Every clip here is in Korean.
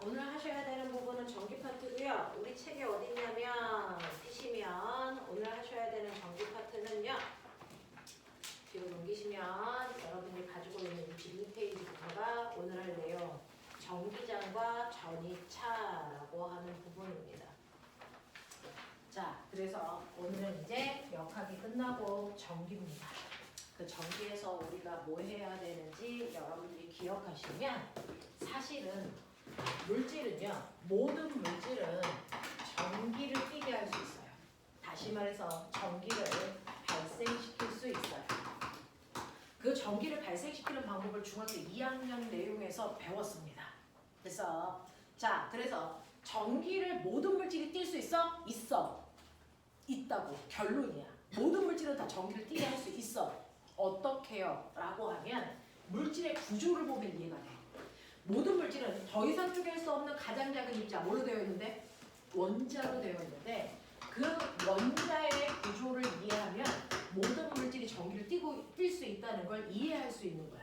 오늘 하셔야 되는 부분은 전기 파트고요. 우리 책에 어디 있냐면 피시면 오늘 하셔야 되는 전기 파트는요. 뒤로 넘기시면 여러분이 가지고 있는 62페이지부터가 오늘 할 내용 전기장과 전이차라고 하는 부분입니다. 자, 그래서 오늘은 이제 역학이 끝나고 전기입니다. 그 전기에서 우리가 뭐 해야 되는지 여러분들이 기억하시면 사실은 물질은요, 모든 물질은 전기를 띠게 할 수 있어요. 다시 말해서 전기를 발생시킬 수 있어요. 그 전기를 발생시키는 방법을 중학교 2학년 내용에서 배웠습니다. 그래서 그래서 전기를 모든 물질이 띌 수 있어? 있어. 있다고. 결론이야. 모든 물질은 다 전기를 띠게 할 수 있어. 어떻게요? 라고 하면 물질의 구조를 보면 이해가 돼. 모든 물질은 더 이상 쪼갤 수 없는 가장 작은 입자 뭘로 되어 있는데? 원자로 되어 있는데 그 원자의 구조를 이해하면 모든 물질이 전기를 띌 수 있다는 걸 이해할 수 있는 거야.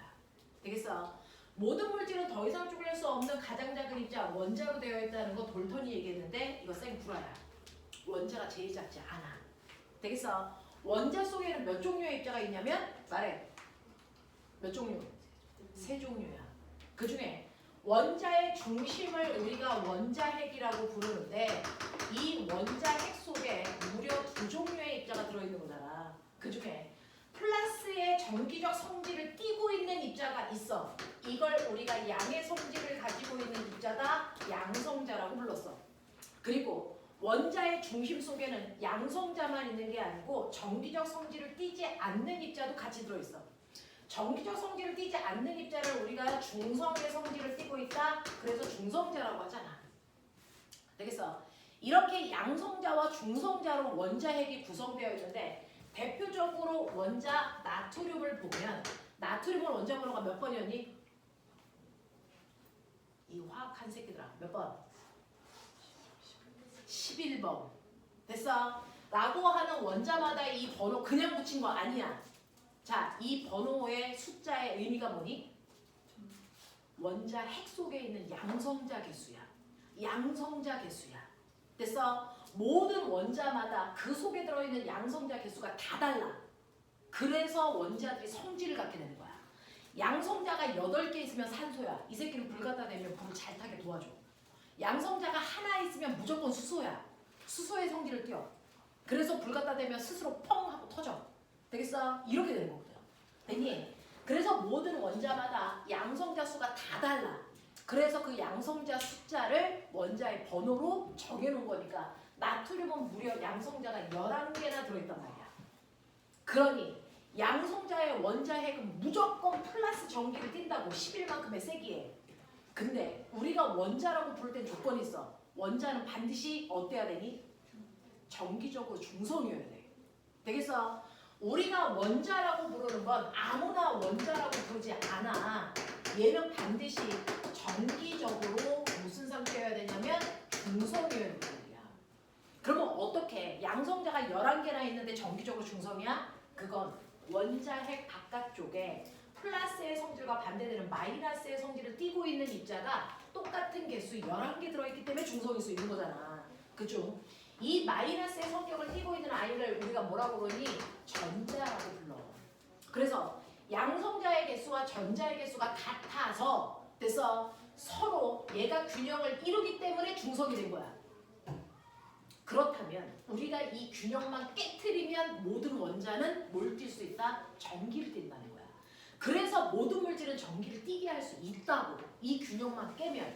되겠어? 모든 물질은 더 이상 쪼갤 수 없는 가장 작은 입자 원자로 되어 있다는 거 돌턴이 얘기했는데 이거 생구라야. 원자가 제일 작지 않아. 되겠어? 원자 속에는 몇 종류의 입자가 있냐면 말해. 몇 종류? 세 종류야. 그 중에 원자의 중심을 우리가 원자핵이라고 부르는데 이 원자핵 속에 무려 2종류의 입자가 들어있는 거잖아. 그 중에 플러스의 전기적 성질을 띠고 있는 입자가 있어. 이걸 우리가 양의 성질을 가지고 있는 입자다. 양성자라고 불렀어. 그리고 원자의 중심 속에는 양성자만 있는 게 아니고 전기적 성질을 띠지 않는 입자도 같이 들어있어. 전기적 성질을 띠지 않는 입자를 우리가 중성의 성질을 띠고 있다. 그래서 중성자라고 하잖아. 되겠어? 이렇게 양성자와 중성자로 원자핵이 구성되어 있는데 대표적으로 원자 나트륨을 보면 나트륨은 원자 번호가 몇 번이었니? 이 화학한 새끼들아. 몇 번? 11번. 됐어? 라고 하는 원자마다 이 번호 그냥 붙인 거 아니야. 자, 이 번호의 숫자의 의미가 뭐니? 원자 핵 속에 있는 양성자 개수야. 양성자 개수야. 됐어? 모든 원자마다 그 속에 들어있는 양성자 개수가 다 달라. 그래서 원자들이 성질을 갖게 되는 거야. 양성자가 8개 있으면 산소야. 이 새끼는 불 갖다 대면 불을 잘 타게 도와줘. 양성자가 하나 있으면 무조건 수소야. 수소의 성질을 띄워. 그래서 불 갖다 대면 스스로 펑 하고 터져. 되겠어? 이렇게 되는 거거든. 됐니? 그래서 모든 원자마다 양성자 수가 다 달라. 그래서 그 양성자 숫자를 원자의 번호로 정해놓은 거니까 나트륨은 무려 양성자가 11개나 들어있단 말이야. 그러니 양성자의 원자핵은 무조건 플러스 전기를 띈다고 11만큼의 세기에. 근데 우리가 원자라고 부를 땐 조건이 있어. 원자는 반드시 어때야 되니? 정기적으로 중성이어야 돼. 되겠어? 우리가 원자라고 부르는 건 아무나 원자라고 부르지 않아. 얘는 반드시 정기적으로 무슨 상태여야 되냐면 중성이어야 된단 말이야. 그러면 어떻게? 양성자가 11개나 있는데 정기적으로 중성이야? 그건 원자핵 바깥쪽에 플러스의 성질과 반대되는 마이너스의 성질을 띠고 있는 입자가 똑같은 개수 11개 들어있기 때문에 중성일 수 있는 거잖아. 그죠? 이 마이너스의 성격을 띠고 있는 아이를 우리가 뭐라고 그러니? 전자라고 불러. 그래서 양성자의 개수와 전자의 개수가 같아서 그래서 서로 얘가 균형을 이루기 때문에 중성이 된 거야. 그렇다면 우리가 이 균형만 깨트리면 모든 원자는 뭘 띌 수 있다? 전기를 띈다는 거야. 그래서 모든 물질은 전기를 띠게 할 수 있다고. 이 균형만 깨면.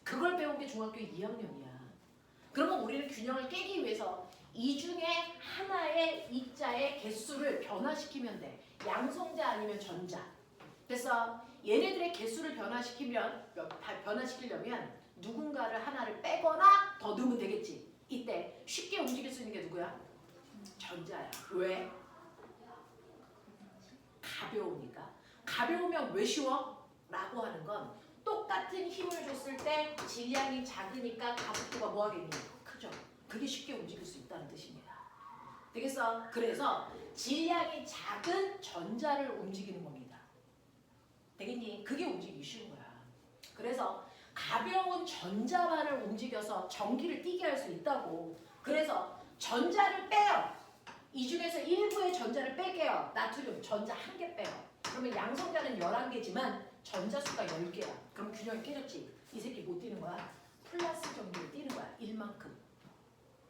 그걸 배운 게 중학교 2학년이야. 그러면 우리는 균형을 깨기 위해서 이 중에 하나의 입자의 개수를 변화시키면 돼. 양성자 아니면 전자. 그래서 얘네들의 개수를 변화시키려면 누군가를 하나를 빼거나 더 넣으면 되겠지. 이때 쉽게 움직일 수 있는 게 누구야? 전자야. 왜? 가벼우니까. 가벼우면 왜 쉬워? 라고 하는 건 똑같은 힘을 줬을 때 질량이 작으니까 가속도가 뭐 하겠니? 크죠. 그게 쉽게 움직일 수 있다는 뜻입니다. 되겠어? 그래서 질량이 작은 전자를 움직이는 겁니다. 되겠니? 그게 움직이기 쉬운 거야. 그래서 가벼운 전자만을 움직여서 전기를 띠게 할 수 있다고. 그래서 전자를 빼요. 이 중에서 일부의 전자를 뺄게요. 나트륨 전자 1개 빼요. 그러면 양성자는 11개지만 전자 수가 10개야. 그럼 균형이 깨졌지. 이 새끼 못 뛰는 거야. 플러스 전기를 띄는 거야. 1만큼.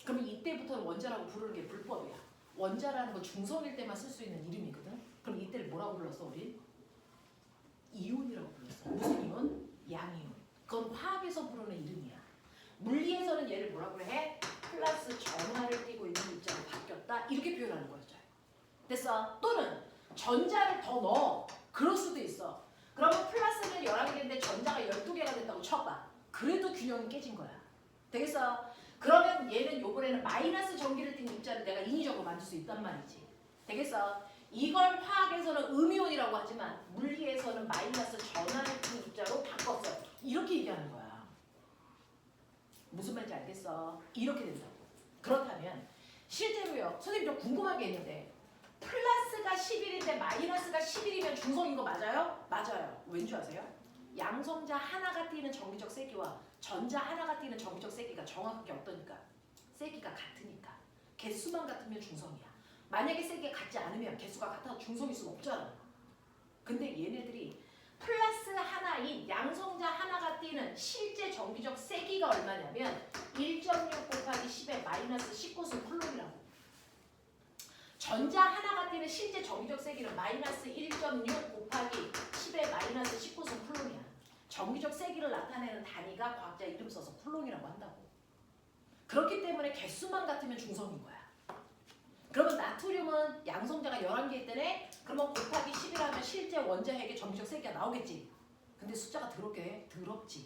그러면 이때부터는 원자라고 부르는 게 불법이야. 원자라는 거 중성일 때만 쓸 수 있는 이름이거든. 그럼 이때를 뭐라고 불렀어 우리? 이온이라고 불렀어. 무슨 이온? 양이온. 그건 화학에서 부르는 이름이야. 물리에서는 얘를 뭐라고 해? 플러스 전하를 띠고 있는 입자로 바뀌었다. 이렇게 표현하는 거였죠. 됐어? 또는 전자를 더 넣어. 그럴 수도 있어. 그러면 플러스는 11개인데 전자가 12개가 됐다고 쳐봐. 그래도 균형이 깨진 거야. 되겠어? 그러면 얘는 요번에는 마이너스 전기를 띤 입자를 내가 인위적으로 만들 수 있단 말이지. 되겠어? 이걸 화학에서는 음이온이라고 하지만 물리에서는 마이너스 전하를 띤 입자로 바꿨어. 이렇게 얘기하는 거야. 무슨 말인지 알겠어? 이렇게 된다고. 그렇다면 실제로요. 선생님 좀 궁금한 게 있는데 플러스가 11인데 마이너스가 11이면 중성인 거 맞아요? 맞아요. 왠 줄 아세요? 양성자 하나가 띄는 전기적 세기와 전자 하나가 띄는 전기적 세기가 정확하게 어떠니까? 세기가 같으니까. 개수만 같으면 중성이야. 만약에 세기가 같지 않으면 개수가 같아도 중성일 수가 없잖아. 근데 얘네들이 플러스 하나인 양성자 하나가 띄는 실제 전기적 세기가 얼마냐면 1.6 곱하기 10의 마이너스 19수 쿨롬이라고. 전자 하나가 띄는 실제 전기적 세기는 마이너스 1.6 곱하기 10의 마이너스 19수 쿨롬이야. 전기적 세기를 나타내는 단위가 과학자 이름 써서 쿨롬이라고 한다고. 그렇기 때문에 개수만 같으면 중성인 거야. 그러면 나트륨은 양성자가 11개 때문에 그러면 곱하기 10이라면 실제 원자핵의 전기적 세기가 나오겠지. 근데 숫자가 더럽지.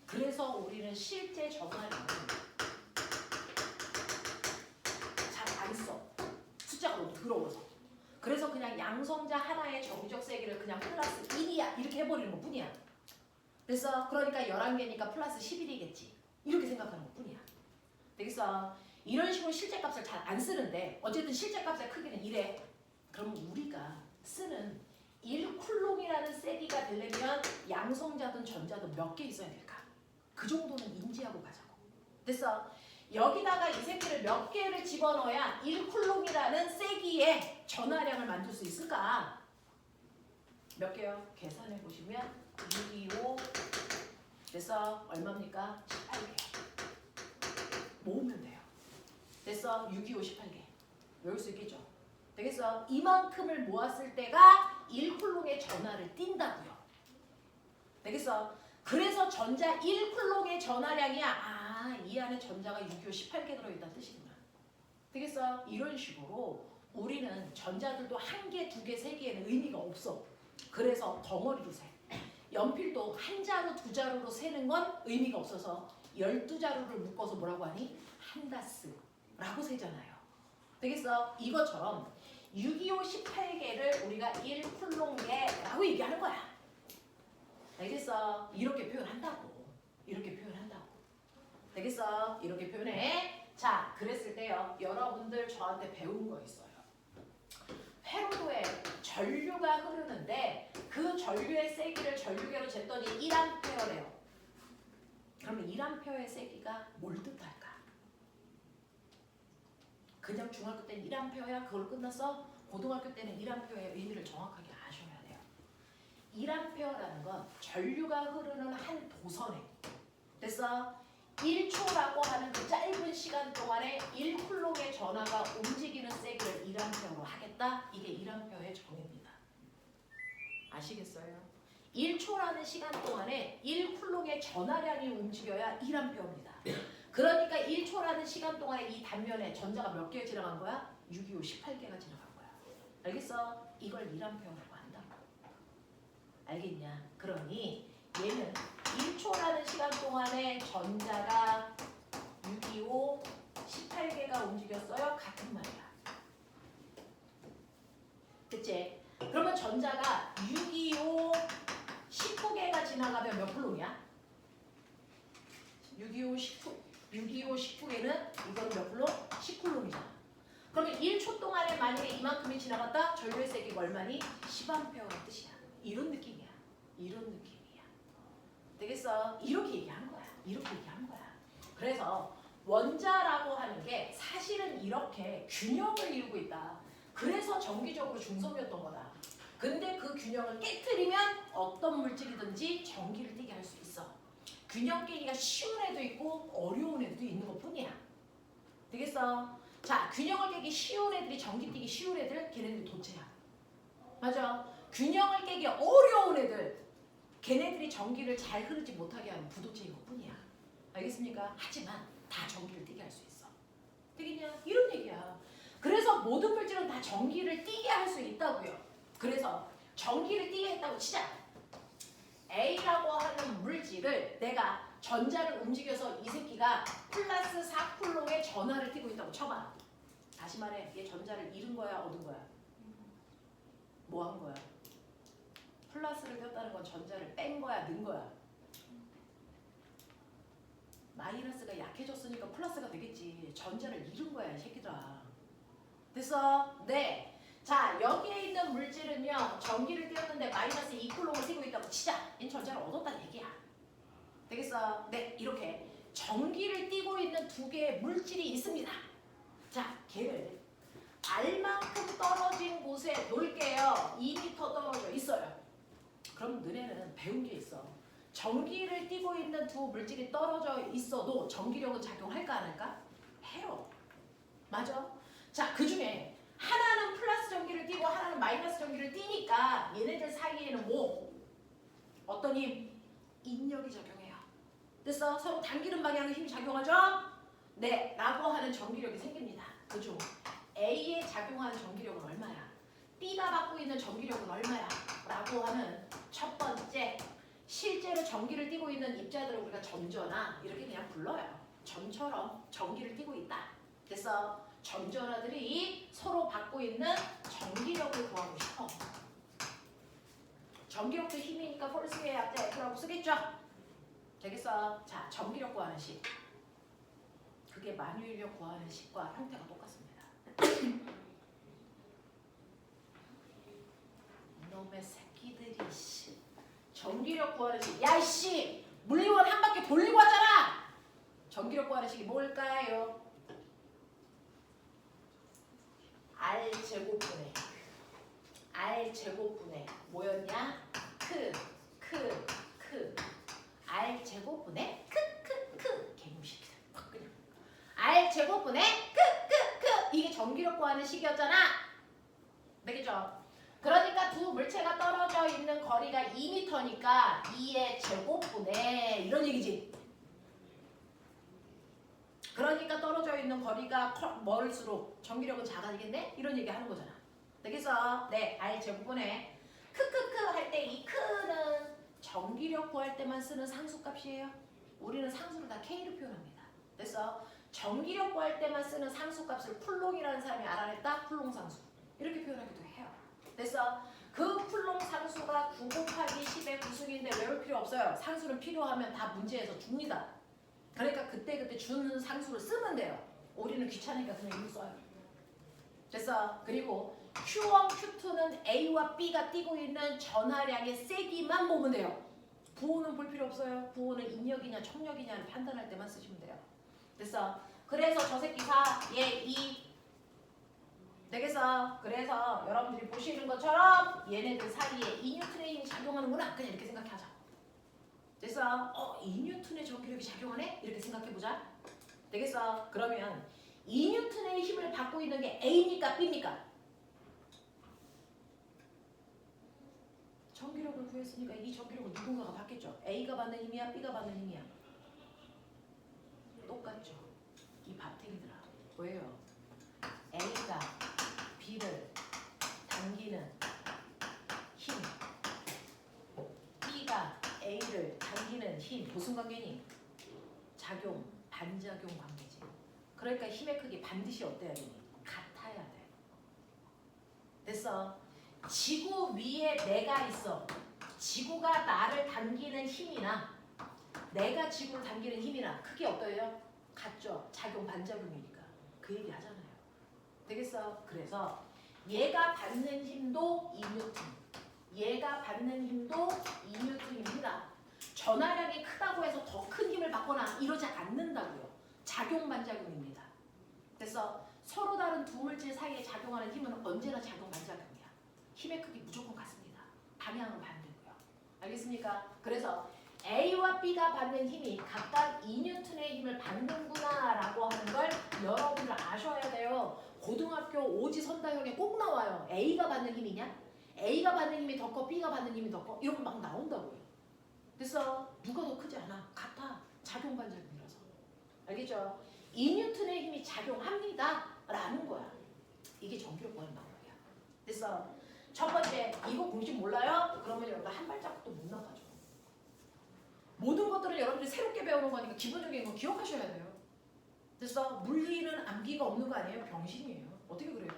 그래서 우리는 실제 전하량은 잘 안 써. 숫자가 너무 더러워서. 그래서 그냥 양성자 하나의 전기적 세기를 그냥 플러스 1이야 이렇게 해버리는 것 뿐이야. 그래서 그러니까 11개니까 플러스 11이겠지. 이렇게 생각하는 것 뿐이야. 되겠어? 이런 식으로 실제값을 잘 안 쓰는데 어쨌든 실제값의 크기는 이래. 그럼 우리가 쓰는 1쿨롬이라는 세기가 되려면 양성자든 전자든 몇 개 있어야 될까? 그 정도는 인지하고 가자고. 됐어? 여기다가 이 새끼를 몇 개를 집어넣어야 1쿨롬이라는 세기의 전하량을 만들 수 있을까? 몇 개요? 계산해 보시면 625 됐어? 얼마입니까? 18개. 모으면 돼요. 됐어? 625, 18개. 외울 수 있겠죠? 되겠어? 이만큼을 모았을 때가 1쿨롬의 전하를 띈다고요. 되겠어? 그래서 전자 1쿨롬의 전하량이야. 아, 이 안에 전자가 625, 18개 들어있다는 뜻이구나. 되겠어? 이런 식으로 우리는 전자들도 1개, 2개, 3개에는 의미가 없어. 그래서 덩어리로 세. 연필도 한 자루, 두 자루로 세는 건 의미가 없어서 12자루를 묶어서 뭐라고 하니? 한 다스라고 세잖아요. 되겠어? 이것처럼 625, 18개를 우리가 1쿨롬계라고 얘기하는 거야. 알겠어? 이렇게 표현한다고. 이렇게 표현한다고. 되겠어? 이렇게 표현해. 자, 그랬을 때요. 여러분들 저한테 배운 거 있어요. 회로도에 전류가 흐르는데 그 전류의 세기를 전류계로 쟀더니 1A래요. 그러면 1A의 세기가 뭘 뜻할까? 그냥 중학교 때는 1A야? 그걸로 끝났어? 고등학교 때는 1A의 의미를 정확하게 아셔야 돼요. 1A라는 건 전류가 흐르는 한 도선에 됐어? 1초라고 하는 그 짧은 시간 동안에 1쿨롬의 전하가 움직이는 세기를 1A로 하겠다? 이게 1A의 정의입니다. 아시겠어요? 1초라는 시간 동안에 1쿨롬의 전하량이 움직여야 1A입니다. 그러니까 1초라는 시간 동안에 이 단면에 전자가 몇 개 지나간 거야? 625, 18개가 지나간 거야. 알겠어? 이걸 1A라고 한다고. 알겠냐? 그러니 얘는 1초라는 시간 동안에 전자가 625, 18개가 움직였어요. 같은 말이야. 그치? 그러면 전자가 625, 19개가 지나가면 몇 쿨롬이야? 625, 19개는 이건 몇 쿨롬? 10쿨롬이잖아. 그러면 1초 동안에 만약에 이만큼이 지나갔다? 전류의 세기가 얼마니? 10A라는 뜻이야. 이런 느낌이야. 이런 느낌이야. 되겠어? 이렇게 얘기한 거야. 이렇게 얘기한 거야. 그래서 원자라고 하는 게 사실은 이렇게 균형을 이루고 있다. 그래서 정기적으로 중성이었던 거다. 근데 그 균형을 깨트리면 어떤 물질이든지 전기를 띠게 할 수 있어. 균형 깨기가 쉬운 애도 있고 어려운 애도 있는 것 뿐이야. 되겠어? 자, 균형을 깨기 쉬운 애들이 전기 띠기 쉬운 애들, 걔네들이 도체야. 맞아. 균형을 깨기 어려운 애들, 걔네들이 전기를 잘 흐르지 못하게 하는 부도체인 것 뿐이야. 알겠습니까? 하지만 다 전기를 띠게 할 수 있어. 되겠냐? 이런 얘기야. 그래서 모든 물질은 다 전기를 띠게 할 수 있다고요. 그래서 전기를 띠게 했다고 치자. A라고 하는 물질을 내가 전자를 움직여서 이 새끼가 플러스 4쿨롱의 전하를 띠고 있다고 쳐봐. 다시 말해, 얘 전자를 잃은 거야, 얻은 거야? 뭐 한 거야? 플러스를 띄었다는 건 전자를 뺀 거야, 넣은 거야? 마이너스가 약해졌으니까 플러스가 되겠지. 전자를 잃은 거야, 이 새끼들아. 됐어? 네. 자, 여기에 있는 물질은요, 전기를 띄었는데 마이너스 2쿨롱을 띠고 있다고 치자. 얘는 전자를 얻었다는 얘기야. 되겠어? 네, 이렇게 전기를 띠고 있는 두 개의 물질이 있습니다. 자, 걔를 알만큼 떨어진 곳에 놓을게요. 2m 떨어져 있어요. 그럼 너네는 배운 게 있어. 전기를 띠고 있는 두 물질이 떨어져 있어도 전기력은 작용할까 안 할까? 해요. 맞아? 자, 그 중에 하나는 플러스 전기를 띠고 하나는 마이너스 전기를 띠니까 얘네들 사이에는 뭐? 어떤 힘? 인력이 작용해요. 됐어? 서로 당기는 방향으로 힘이 작용하죠? 네, 라고 하는 전기력이 생깁니다. 그중 A에 작용하는 전기력은 얼마야? B가 받고 있는 전기력은 얼마야? 라고 하는 첫 번째, 실제로 전기를 띠고 있는 입자들을 우리가 전전하 이렇게 그냥 불러요. 전처럼 전기를 띠고 있다. 그래서 전전하들이 서로 받고 있는 전기력을 구하고 싶어. 전기력도 힘이니까 폴스의 약자 F라고 쓰겠죠? 되겠어? 자, 전기력 구하는 식. 그게 만유인력 구하는 식과 형태가 똑같습니다. 이놈의 새끼들이 씨. 전기력 구하는 식. 야 이씨! 물리원 한 바퀴 돌리고 왔잖아! 전기력 구하는 식이 뭘까요? R제곱분의 뭐였냐? 크 R제곱분의 크 개무식이다. 확 그냥 R제곱분의 크 이게 전기력 구하는 식이었잖아. 되겠죠? 그러니까 두 물체가 떨어져 있는 거리가 2m니까 2의 제곱분의 이런 얘기지. 그러니까 떨어져 있는 거리가 멀수록 전기력은 작아지겠네? 이런 얘기 하는 거잖아. 되겠어? 네, R제곱분의 크크크 할 때 이 크는 전기력 구할 때만 쓰는 상수값이에요. 우리는 상수를 다 K로 표현합니다. 됐어? 전기력 구할 때만 쓰는 상수값을 쿨롱이라는 사람이 알아냈다? 쿨롱 상수. 이렇게 표현하기도 해요. 됐어? 그 쿨롱 상수가 9 곱하기 10의 구승인데 외울 필요 없어요. 상수는 필요하면 다 문제에서 줍니다. 그러니까 그때 주는 상수를 쓰면 돼요. 우리는 귀찮으니까 그냥 이거 써요. 됐어? 그리고 Q1, Q2는 A와 B가 띄고 있는 전하량의 세기만 보면 돼요. 부호는 볼 필요 없어요. 부호는 인력이냐 청력이냐를 판단할 때만 쓰시면 돼요. 됐어? 그래서 저 새끼 4, 얘 2. 되겠어? 그래서 여러분들이 보시는 것처럼 얘네들 사이에 2N의 힘이 작용하는구나. 그냥 이렇게 생각하자. 됐어? 2N의 전기력이 작용하네? 이렇게 생각해보자. 되겠어? 그러면 2N의 힘을 받고 있는 게 A입니까? B입니까? 전기력을 구했으니까 이 전기력을 누군가가 받겠죠. A가 받는 힘이야? B가 받는 힘이야? 똑같죠. 이 밥탱이들아. 왜요? A가 B를 당기는 힘, B가 A를 당기는 힘, 무슨 관계니? 작용, 반작용 관계지. 그러니까 힘의 크기 반드시 어때야 되니? 같아야 돼. 됐어? 지구 위에 내가 있어. 지구가 나를 당기는 힘이나 내가 지구를 당기는 힘이나 크기 어때요? 같죠? 작용, 반작용이니까. 그 얘기 하잖아요. 되겠어? 그래서 얘가 받는 힘도 2N, 얘가 받는 힘도 2N입니다. 전하량이 크다고 해서 더 큰 힘을 받거나 이러지 않는다고요. 작용 반작용입니다. 그래서 서로 다른 두 물질 사이에 작용하는 힘은 언제나 작용 반작용이야. 힘의 크기 무조건 같습니다. 방향은 반대고요. 알겠습니까? 그래서 A와 B가 받는 힘이 각각 2N의 힘을 받는구나 라고 하는 걸 여러분들 아셔야 돼요. 고등학교 오지 선다형에 꼭 나와요. A가 받는 힘이냐? A가 받는 힘이 더 커, B가 받는 힘이 더 커? 이런 거 막 나온다고요. 그래서 누가 더 크지 않아? 같아. 작용 반작용이라서. 알겠죠? 2N의 힘이 작용합니다 라는 거야. 이게 전기력과의 방법이야. 그래서 첫 번째, 이거 공식 몰라요? 그러면 여러분 한 발자국도 못 나가죠. 모든 것들은 여러분들이 새롭게 배우는 거니까 기본적인 거 기억하셔야 돼요. 그래서 물리는 암기가 없는 거 아니에요? 병신이에요. 어떻게 그래요?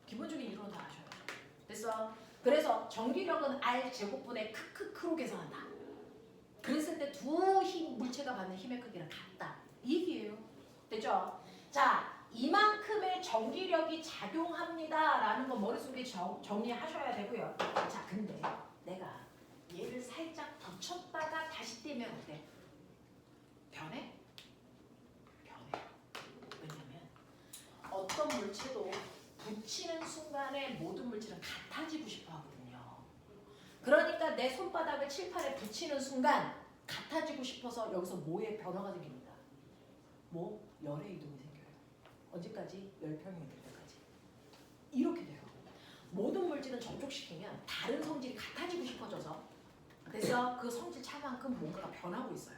기본적인 이론은 다 아셔야 돼요. 그래서 전기력은 R 제곱분의 크크크로 계산한다. 그랬을 때 두 물체가 받는 힘의 크기는 같다. 이 얘기예요. 됐죠? 자, 이만큼의 전기력이 작용합니다 라는 거 머릿속에 정리하셔야 되고요. 자, 근데 내가 얘를 살짝 붙였다가 다시 떼면 어때? 변해? 변해. 왜냐면 어떤 물체도 붙이는 순간에 모든 물질은 같아지고 싶어 하거든요. 그러니까 내 손바닥을 칠판에 붙이는 순간 같아지고 싶어서 여기서 뭐의 변화가 생깁니다. 뭐? 열의 이동이 생겨요. 언제까지? 열평형이 될 때까지. 이렇게 돼요. 모든 물질은 접촉시키면 다른 성질이 같아지고 싶어져서 그래서 그 성질 차만큼 뭔가가 변하고 있어요.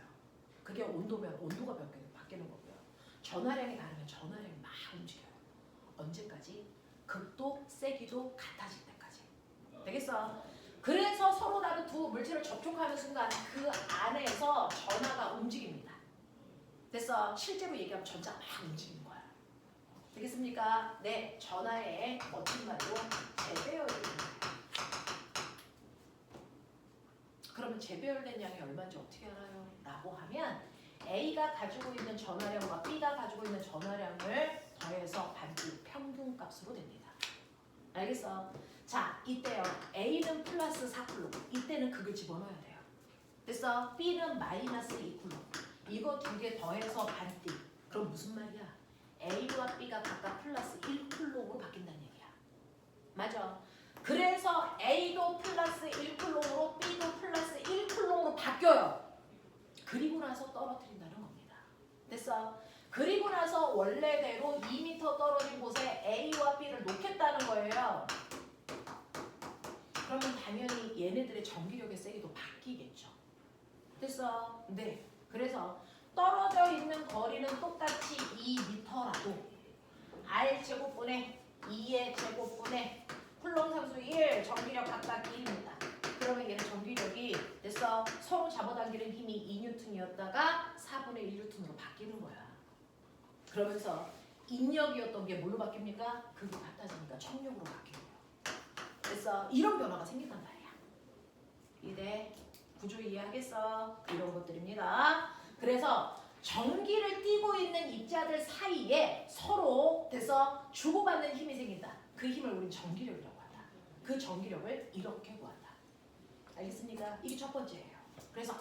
그게 온도면 온도가 바뀌는 거고요. 전하량이 다르면 전하량이 막 움직여요. 언제까지? 극도, 세기도 같아질 때까지. 되겠어? 그래서 서로 다른 두 물질을 접촉하는 순간 그 안에서 전하가 움직입니다. 됐어? 실제로 얘기하면 전자가 막 움직이는 거야. 되겠습니까? 네, 전하의 멋진 말로 재배열입니다. 그러면 재배열된 양이 얼마인지 어떻게 알아요? 라고 하면 A가 가지고 있는 전하량과 B가 가지고 있는 전하량을 더해서 반비 평균값으로 됩니다. 알겠어? 자, 이때요. A는 플러스 4쿨롬. 이때는 극을 집어넣어야 돼요. 됐어? B는 마이너스 2쿨롬. 이거 두 개 더해서 반띠. 그럼 무슨 말이야? A와 B가 각각 플러스 1쿨롬으로 바뀐다는 얘기야. 맞아. 그래서 A도 플러스 1쿨롬으로 B도 플러스 1쿨롬으로 바뀌어요. 그리고 나서 떨어뜨린다는 겁니다. 됐어? 그리고 나서 원래대로 2m 떨어진 곳에 A와 B를 놓겠다는 거예요. 그러면 당연히 얘네들의 전기력의 세기도 바뀌겠죠. 됐어? 네. 그래서 떨어져 있는 거리는 똑같이 2m라도 R제곱분의 2의 제곱분의 쿨롬 상수 1, 전기력 각각 1입니다. 그러면 얘는 전기력이 됐어? 서로 잡아당기는 힘이 2N이었다가 4분의 1N으로 바뀌는 거야. 그러면서 인력이었던 게 뭘로 바뀝니까? 그게 같아지니까 청력으로 바뀌는 거야. 그래서 이런 변화가 생긴단 말이야. 이제 구조 이해하겠어? 이런 것들입니다. 그래서 전기를 띠고 있는 입자들 사이에 서로 돼서 주고받는 힘이 생긴다. 그 힘을 우리는 전기력이라고 한다. 그 전기력을 이렇게 구한다. 알겠습니까? 이게 첫 번째예요. 그래서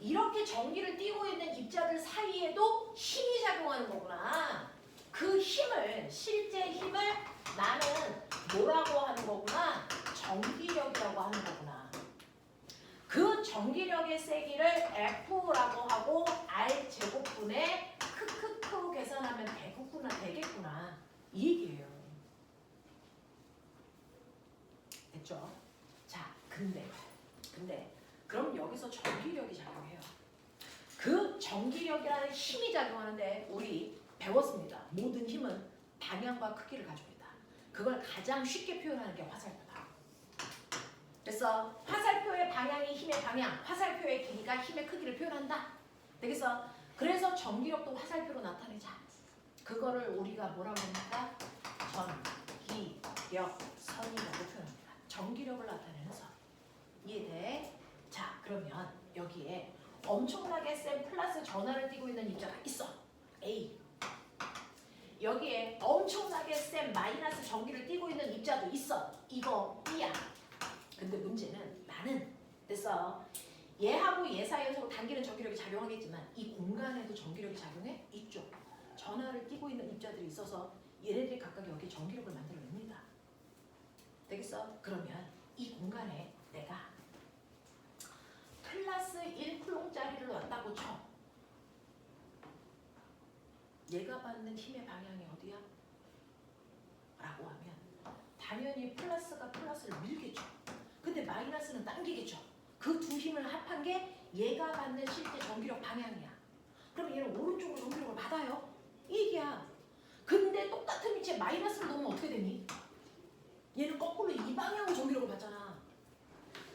이렇게 전기를 띠고 있는 입자들 사이에도 힘이 작용하는 거구나. 그 힘을, 실제 힘을 나는 뭐라고 하는 거구나? 전기력이라고 하는 거구나. 그 전기력의 세기를 F라고 하고 R제곱분의 크크크로 계산하면 되겠구나. 이 얘기예요. 됐죠? 자, 근데 그럼 여기서 전기력이 작용해요. 그 전기력이라는 힘이 작용하는데 우리 배웠습니다. 모든 힘은 방향과 크기를 가지고 있다. 그걸 가장 쉽게 표현하는 게 화살표다. 그래서 화살표의 방향이 힘의 방향, 화살표의 길이가 힘의 크기를 표현한다. 되겠어? 그래서 전기력도 화살표로 나타내자. 그거를 우리가 뭐라고 합니까? 전기력선이라고 표현합니다. 전기력을 나타내는 선. 이해돼? 자, 그러면 여기에 엄청나게 센 플러스 전하를 띠고 있는 입자가 있어. A. 여기에 엄청나게 센 마이너스 전기를 띠고 있는 입자도 있어. 이거 B야. 근데 문제는 나는 됐어. 얘하고 얘 사이에서 당기는 전기력이 작용하겠지만 이 공간에도 전기력이 작용해? 있죠. 전하를 띄고 있는 입자들이 있어서 얘네들이 각각 여기 전기력을 만들어냅니다. 되겠어? 그러면 이 공간에 내가 플러스 1쿨롱짜리를 놨다고 쳐. 얘가 받는 힘의 방향이 어디야? 라고 하면 당연히 플러스가 플러스를 밀겠죠. 근데 마이너스는 당기겠죠. 그 두 힘을 합한 게 얘가 받는 실제 전기력 방향이야. 그러면 얘는 오른쪽으로 전기력을 받아요. 이 얘기야. 근데 똑같은 위치에 마이너스를 놓으면 어떻게 되니? 얘는 거꾸로 이 방향으로 전기력을 받잖아.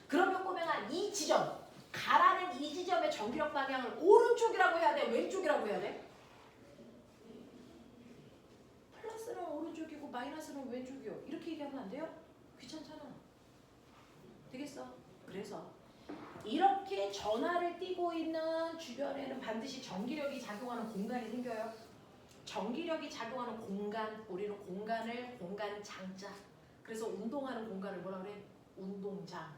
그러면 꼬맹아 이 지점, 가라는 이 지점의 전기력 방향을 오른쪽이라고 해야 돼? 왼쪽이라고 해야 돼? 플러스는 오른쪽이고 마이너스는 왼쪽이요. 이렇게 얘기하면 안 돼요? 귀찮잖아. 되겠어? 그래서 이렇게 전하를 띄고 있는 주변에는 반드시 전기력이 작용하는 공간이 생겨요. 전기력이 작용하는 공간, 우리는 공간을 공간장자. 그래서 운동하는 공간을 뭐라 그래? 운동장.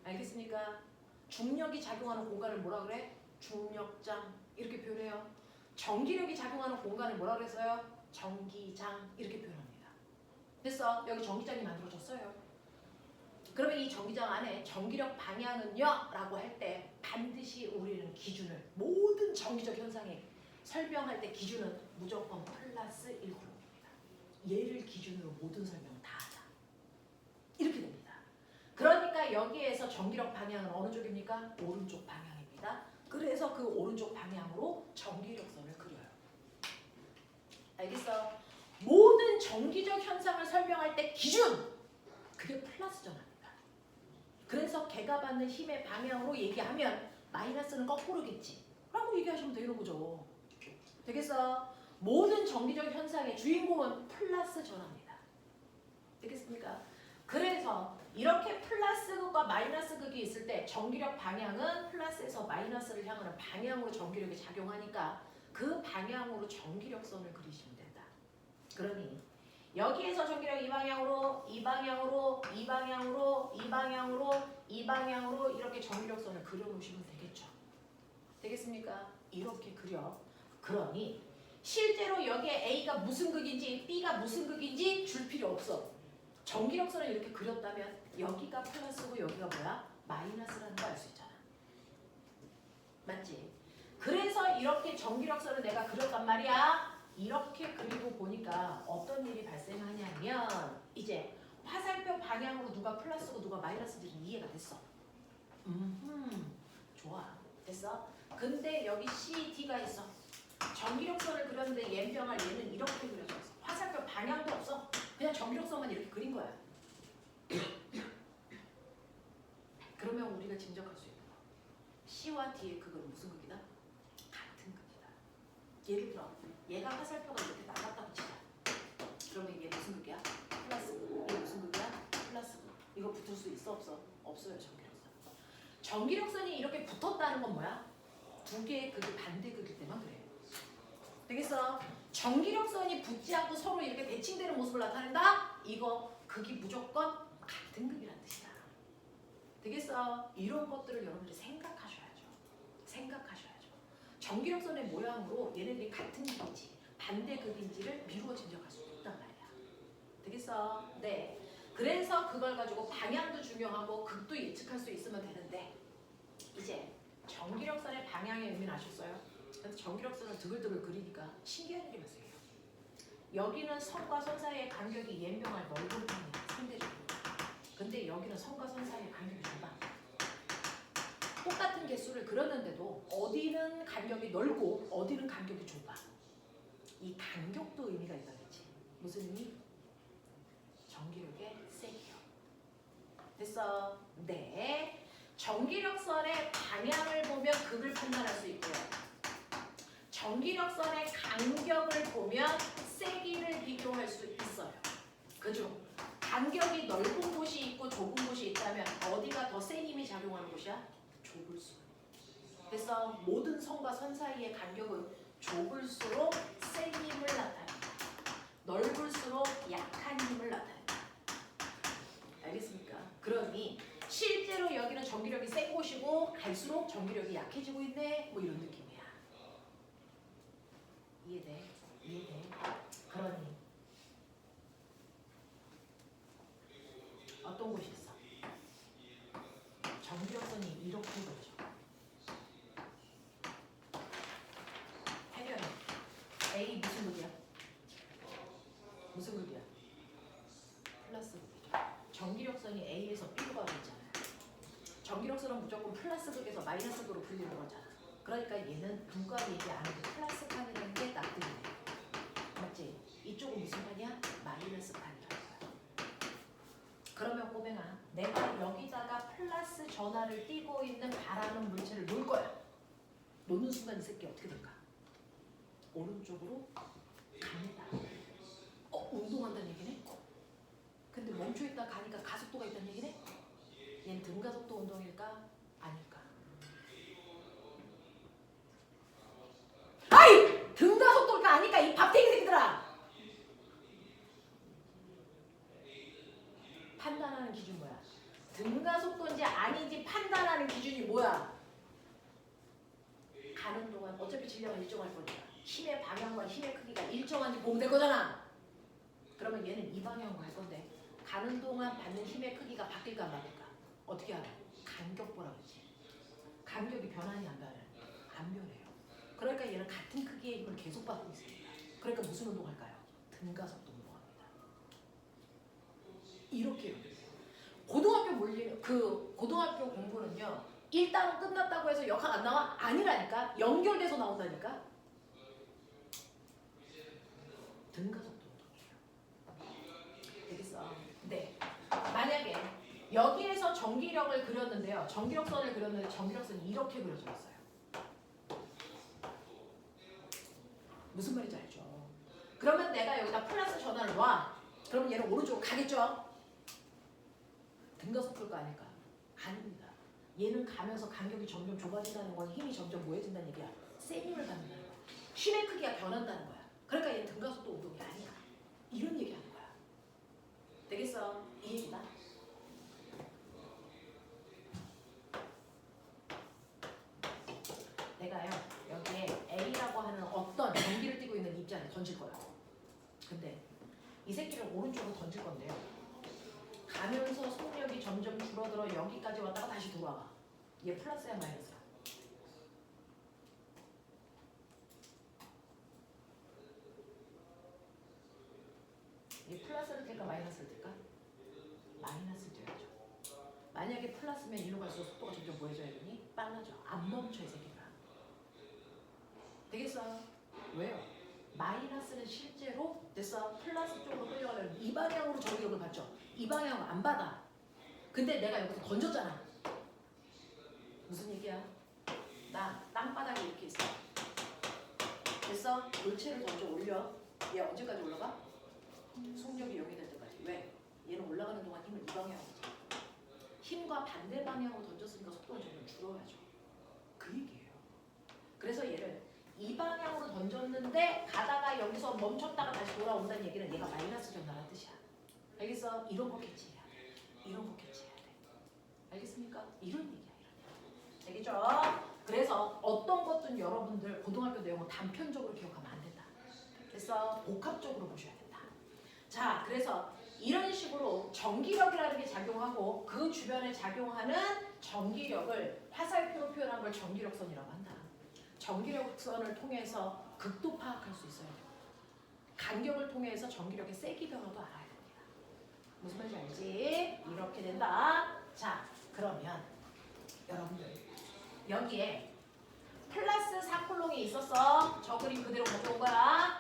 알겠습니까? 중력이 작용하는 공간을 뭐라 그래? 중력장. 이렇게 표현해요. 전기력이 작용하는 공간을 뭐라 그랬어요? 전기장. 이렇게 표현합니다. 됐어? 여기 전기장이 만들어졌어요. 그러면 이 전기장 안에 전기력 방향은요? 라고 할 때 반드시 우리는 기준을 모든 전기적 현상에 설명할 때 기준은 무조건 플러스 1쿨롱입니다. 얘를 기준으로 모든 설명을 다 하자. 이렇게 됩니다. 그러니까 여기에서 전기력 방향은 어느 쪽입니까? 오른쪽 방향입니다. 그래서 그 오른쪽 방향으로 전기력선을 그려요. 알겠어? 모든 전기적 현상을 설명할 때 기준! 그게 플러스 전압입니다. 그래서 걔가 받는 힘의 방향으로 얘기하면 마이너스는 거꾸로겠지 라고 얘기하시면 되는 거죠. 되겠어? 모든 전기적 현상의 주인공은 플러스 전압입니다. 되겠습니까? 그래서 이렇게 플러스 극과 마이너스 극이 있을 때 전기력 방향은 플러스에서 마이너스를 향하는 방향으로 전기력이 작용하니까 그 방향으로 전기력선을 그리시면 된다. 그러니 여기에서 전기력 이 방향으로, 이 방향으로, 이 방향으로, 이 방향으로, 이 방향으로 이렇게 전기력선을 그려놓으시면 되겠죠. 되겠습니까? 이렇게 그려. 그러니 실제로 여기에 A가 무슨 극인지 B가 무슨 극인지 줄 필요 없어. 전기력선을 이렇게 그렸다면 여기가 플러스고 여기가 뭐야? 마이너스라는 거 알 수 있잖아. 맞지? 그래서 이렇게 전기력선을 내가 그렸단 말이야. 이렇게 그리고 보니까 어떤 일이 발생하냐면 이제 화살표 방향으로 누가 플러스고 누가 마이너스인지 이해가 됐어. 좋아. 됐어? 근데 여기 C, D가 있어. 전기력선을 그렸는데 얘병할 얘는 이렇게 그려져 있어. 화살표 방향도 없어. 그냥 전기력선만 이렇게 그린 거야. 그러면 우리가 짐작할 수 있는 거. C와 D의 극은 무슨 극이다? 같은 극이다. 예를 들어 얘가 화살표가 이렇게 나갔다고 치자. 그러면 얘 무슨 극이야? 플러스 극. 얘 무슨 극이야? 플러스 극. 이거 붙을 수 있어 없어? 없어요. 전기력선. 전기력선이 이렇게 붙었다는 건 뭐야? 두 개의 극이 반대극일 때만 그래요. 되겠어? 전기력선이 붙지 않고 서로 이렇게 대칭되는 모습을 나타낸다? 이거 극이 무조건 같은 극이라는 뜻이다. 되겠어? 이런 것들을 여러분들이 생각하셔야죠. 생각하셔야죠. 전기력선의 모양으로 얘네들이 같은 극인지 반대 극인지를 미루어 짐작할 수 있단 말이야. 되겠어? 네. 그래서 그걸 가지고 방향도 중요하고 극도 예측할 수 있으면 되는데 이제 전기력선의 방향의 의미는 아셨어요? 그래서 전기력선을 드글드글 그리니까 신기한 일이 발생해요. 여기는 선과 선 사이의 간격이 연병할 넓은 편이에요. 상대적으로. 근데 여기는 선과 선 사이의 간격이 좁아. 똑같은 개수를 그렸는데도 어디는 간격이 넓고 어디는 간격이 좁아. 이 간격도 의미가 있다겠지. 무슨 의미? 전기력의 세기요. 됐어? 네. 전기력선의 방향을 보면 극을 판단할 수 있고요. 전기력선의 간격을 보면 세기를 비교할 수 있어요. 그죠? 간격이 넓은 곳이 있고 좁은 곳이 있다면 어디가 더 센 힘이 작용하는 곳이야? 좁을수록. 그래서 모든 선과 선 사이의 간격은 좁을수록 센 힘을 나타낸다. 넓을수록 약한 힘을 나타낸다. 알겠습니까? 그러니 실제로 여기는 전기력이 센 곳이고 갈수록 갈수록 전기력이 약해지고 있네. 뭐 이런 느낌이야. 이해돼? 이해돼? 그러니 어떤 곳이 있어? 전기력선이 이렇게 그려져. 해결해. A 무슨 극이야? 무슨 극이야? 플러스 극이죠. 전기력선이 A에서 B로 가고 있잖아요. 전기력선은 무조건 플러스 극에서 마이너스 극으로 불리는 거잖아. 그러니까 얘는 누가 얘기 안 해도 플러스 판이라는 게 납득이네. 맞지? 이쪽은 무슨 판이야? 마이너스 판이라는 거야. 그러면 꼬맹아, 내가 여기다가 플러스 전하를 띄고 있는 가라는 물체를 놓을 거야. 놓는 순간 이 새끼 어떻게 될까? 오른쪽으로 갑니다. 운동한다는 얘기네? 근데 멈춰있다 가니까 가속도가 있다는 얘기네? 얘는 등가속도 운동일까? 아닐까? 아이! 등가속도일까 아닐까? 이 밥탱이 새끼들아! 판단하는 기준 뭐야? 등가속도인지 아닌지 판단하는 기준이 뭐야? 가는 동안 어차피 질량은 일정할 거니까 힘의 방향과 힘의 크기가 일정한지 보면 될 거잖아. 그러면 얘는 이 방향으로 갈 건데 가는 동안 받는 힘의 크기가 바뀔까 안 바뀔까? 어떻게 알아? 간격 보라고 했지. 간격이 변하니 안 변해? 안 변해요. 그러니까 얘는 같은 크기의 힘을 계속 받고 있습니다. 그러니까 무슨 운동할까요? 등가속도 운동합니다. 이렇게 고등학교 고등학교 공부는요. 일단은 끝났다고 해서 역학 안 나와? 아니라니까. 연결돼서 나온다니까. 등가속도 운동이에요. 되겠어? 네. 만약에 여기에서 전기력을 그렸는데요. 전기력선을 그렸는데 전기력선이 이렇게 그려져 있어요. 무슨 말인지 알죠? 그러면 내가 여기다 플러스 전화를 놔. 그러면 얘는 오른쪽으로 가겠죠? 등가속도일 거 아닐까? 아닙니다. 얘는 가면서 간격이 점점 좁아진다는 건 힘이 점점 뭐해진다는 얘기야. 센 힘을 받는다는 거야. 힘의 크기가 변한다는 거야. 그러니까 얘는 등가속도 운동이 아니야. 이런 얘기하는 거야. 되겠어? 이 얘기다. 내가요 여기에 A라고 하는 어떤 전기를 띠고 있는 입자를 던질 거야. 근데 이 새끼를 오른쪽으로 던질 건데요. 가면서 속력이 점점 줄어들어 여기까지 왔다가 다시 돌아와. 얘 플러스야 마이너스야? 얘 플러스를 뗄까 마이너스를 뗄까? 마이너스를 떼야죠. 만약에 플러스면 일로 갈수록 속도가 점점 뭐해져야 되니? 빨라져. 안 멈춰 이 새끼들아. 되겠어? 왜요? 마이너스는 실제로 됐어? 플러스 쪽으로 끌려가면 이 방향으로 전기력을 받죠. 이 방향으로 안 받아. 근데 내가 여기서 던졌잖아. 무슨 얘기야? 나 땅바닥에 이렇게 있어. 됐어? 물체를 던져 올려. 얘 언제까지 올라가? 속력이 0이 될 때까지. 왜? 얘는 올라가는 동안 힘을 이 방향으로 줘. 힘과 반대 방향으로 던졌으니까 속도는 점점 줄어야죠. 그 얘기예요. 그래서 얘를 이 방향으로 던졌는데 가다가 여기서 멈췄다가 다시 돌아온다는 얘기는 얘가 마이너스 전달한 뜻이야. 알겠어? 이런 거 캐치해야 돼. 이런 거 캐치해야 돼. 알겠습니까? 이런 얘기야. 이런 얘기. 알겠죠? 그래서 어떤 것든 여러분들 고등학교 내용은 단편적으로 기억하면 안 된다. 그래서 복합적으로 보셔야 된다. 자, 그래서 이런 식으로 전기력이라는 게 작용하고 그 주변에 작용하는 전기력을 화살표로 표현한 걸 전기력선이라고 한다. 전기력선을 통해서 극도 파악할 수 있어야 돼요. 간격을 통해서 전기력의 세기 변화도 알아야 됩니다. 무슨 말인지 알지? 이렇게 된다. 자, 그러면 여러분들 여기에 플러스 4콜롱이 있었어. 저 그림 그대로 가져온 거야.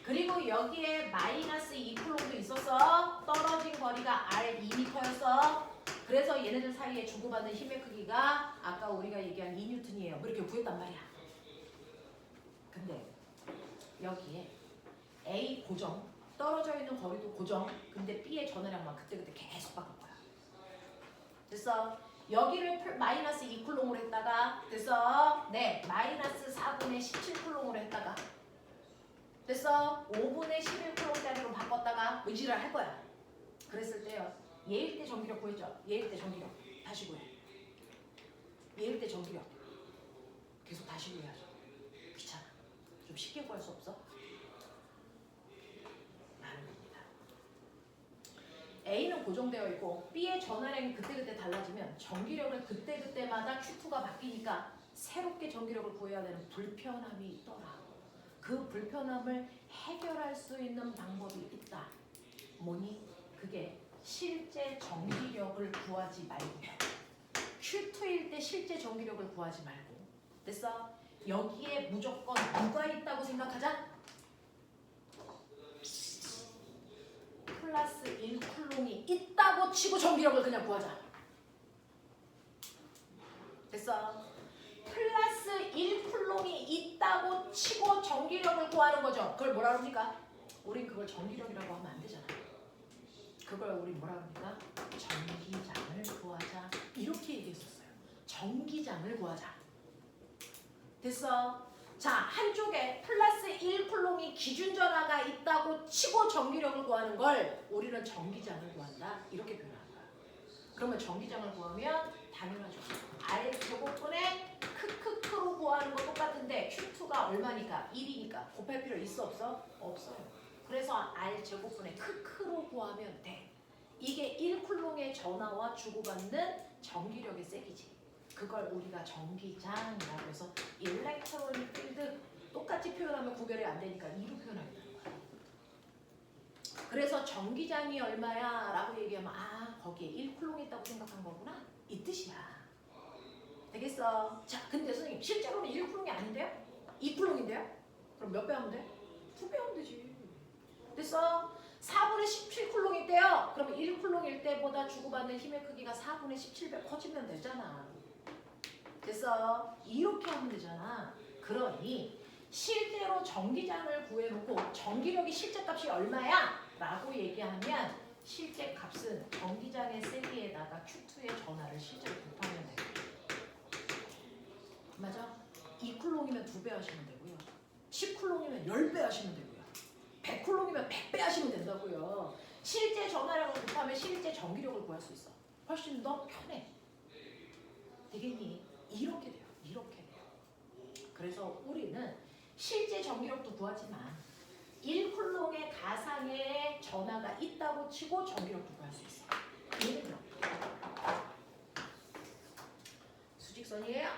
그리고 여기에 마이너스 2콜롱도 있었어. 떨어진 거리가 R 2m였어. 그래서 얘네들 사이에 주고받는 힘의 크기가 아까 우리가 얘기한 2N이에요. 뭐 이렇게 구했단 말이야. 근데 여기에 A 고정, 떨어져 있는 거리도 고정. 근데 B의 전하량만 그때그때 계속 바꿀 거야. 됐어? 여기를 마이너스 2쿨롱으로 했다가 됐어? 네, 마이너스 4분의 17쿨롱으로 했다가 됐어? 5분의 11쿨롱짜리로 바꿨다가 의지를 할 거야. 그랬을 때요. 얘일 때 전기력 구했죠? 얘일 때 전기력 다시 구해. 얘일 때 전기력 다시 구해야죠. 귀찮아. 좀 쉽게 구할 수 없어? 라는 겁니다. A는 고정되어 있고 B의 전환량이 그때그때 달라지면 전기력을 그때그때마다 Q2가 바뀌니까 새롭게 전기력을 구해야 되는 불편함이 있더라. 그 불편함을 해결할 수 있는 방법이 있다. 뭐니? 그게 실제 전기력을 구하지 말고 Q2일 때 실제 전기력을 구하지 말고 됐어? 여기에 무조건 누가 있다고 생각하자? 플러스 1쿨롱이 있다고 치고 전기력을 그냥 구하자. 됐어? 플러스 1쿨롱이 있다고 치고 전기력을 구하는 거죠. 그걸 뭐라 그럽니까? 우린 그걸 전기력이라고 하면 안 되잖아. 그걸 우리 뭐라 그럽니까? 전기장을 구하자. 이렇게 얘기했었어요. 전기장을 구하자. 됐어? 자, 한쪽에 플러스 1쿨롱이 기준 전하가 있다고 치고 전기력을 구하는 걸 우리는 전기장을 구한다. 이렇게 표현하는 거야. 그러면 전기장을 구하면 당연하죠. R 제곱분의 크크크로 구하는 거 똑같은데 Q2가 얼마니까? 1이니까 곱할 필요 있어 없어? 없어요. 그래서 R 제곱분의 크크로 구하면 돼. 이게 1쿨롱의 전하와 주고받는 전기력의 세기지. 그걸 우리가 전기장이라고 해서 일렉트로닉 필드 똑같이 표현하면 구별이 안 되니까 2로 표현하겠다는 거야. 그래서 전기장이 얼마야? 라고 얘기하면 아 거기에 1쿨롱 있다고 생각한 거구나 이 뜻이야. 되겠어? 자 근데 선생님 실제로는 1쿨롱이 아닌데요? 2쿨롱인데요? 그럼 몇 배 하면 돼? 2배 하면 되지. 됐어? 4분의 17쿨롱 있대요. 그러면 1쿨롱일 때보다 주고받는 힘의 크기가 4분의 17배 커지면 되잖아. 됐어? 이렇게 하면 되잖아. 그러니 실제로 전기장을 구해놓고 전기력이 실제 값이 얼마야? 라고 얘기하면 실제 값은 전기장의 세기에다가 Q2의 전하를 실제로 곱하면 돼요. 맞아? 2쿨롱이면 2배 하시면 되고요. 10쿨롱이면 10배 하시면 되고요. 100쿨롱이면 100배 하시면 된다고요. 실제 전하량을 곱하면 실제 전기력을 구할 수 있어. 훨씬 더 편해. 되겠니? 이렇게 돼요. 이렇게 돼요. 그래서 우리는 실제 전기력도 구하지만 1쿨롱의 가상의 전하가 있다고 치고 전기력도 구할 수 있어요. 얘는요. 수직선이에요.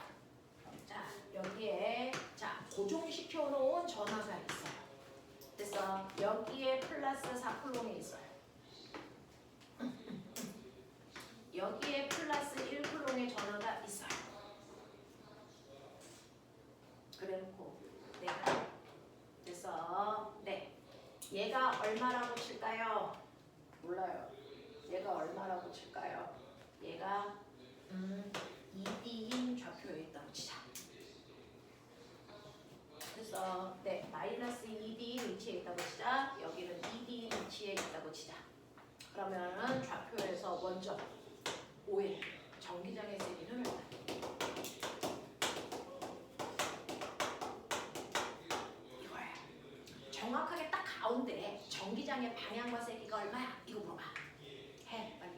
자, 여기에 자 고정시켜 놓은 전하가 있어요. 됐어. 여기에 플러스 4쿨롱이 있어요. 여기에 플러스 1쿨롱의 전하가 있어요. 그래놓고 내가 됐어. 네. 얘가 얼마라고 칠까요? 몰라요. 얘가 얼마라고 칠까요? 얘가 2D인 좌표에 있다고 치자. 그래서 네 마이너스 2D 위치에 있다고 치자. 여기는 2D 위치에 있다고 치자. 그러면 좌표에서 먼저 5일 전기장의 세기는 얼마? 이거예요. 정확하게 딱 가운데 전기장의 방향과 세기가 얼마야? 이거 물어봐. 해 빨리.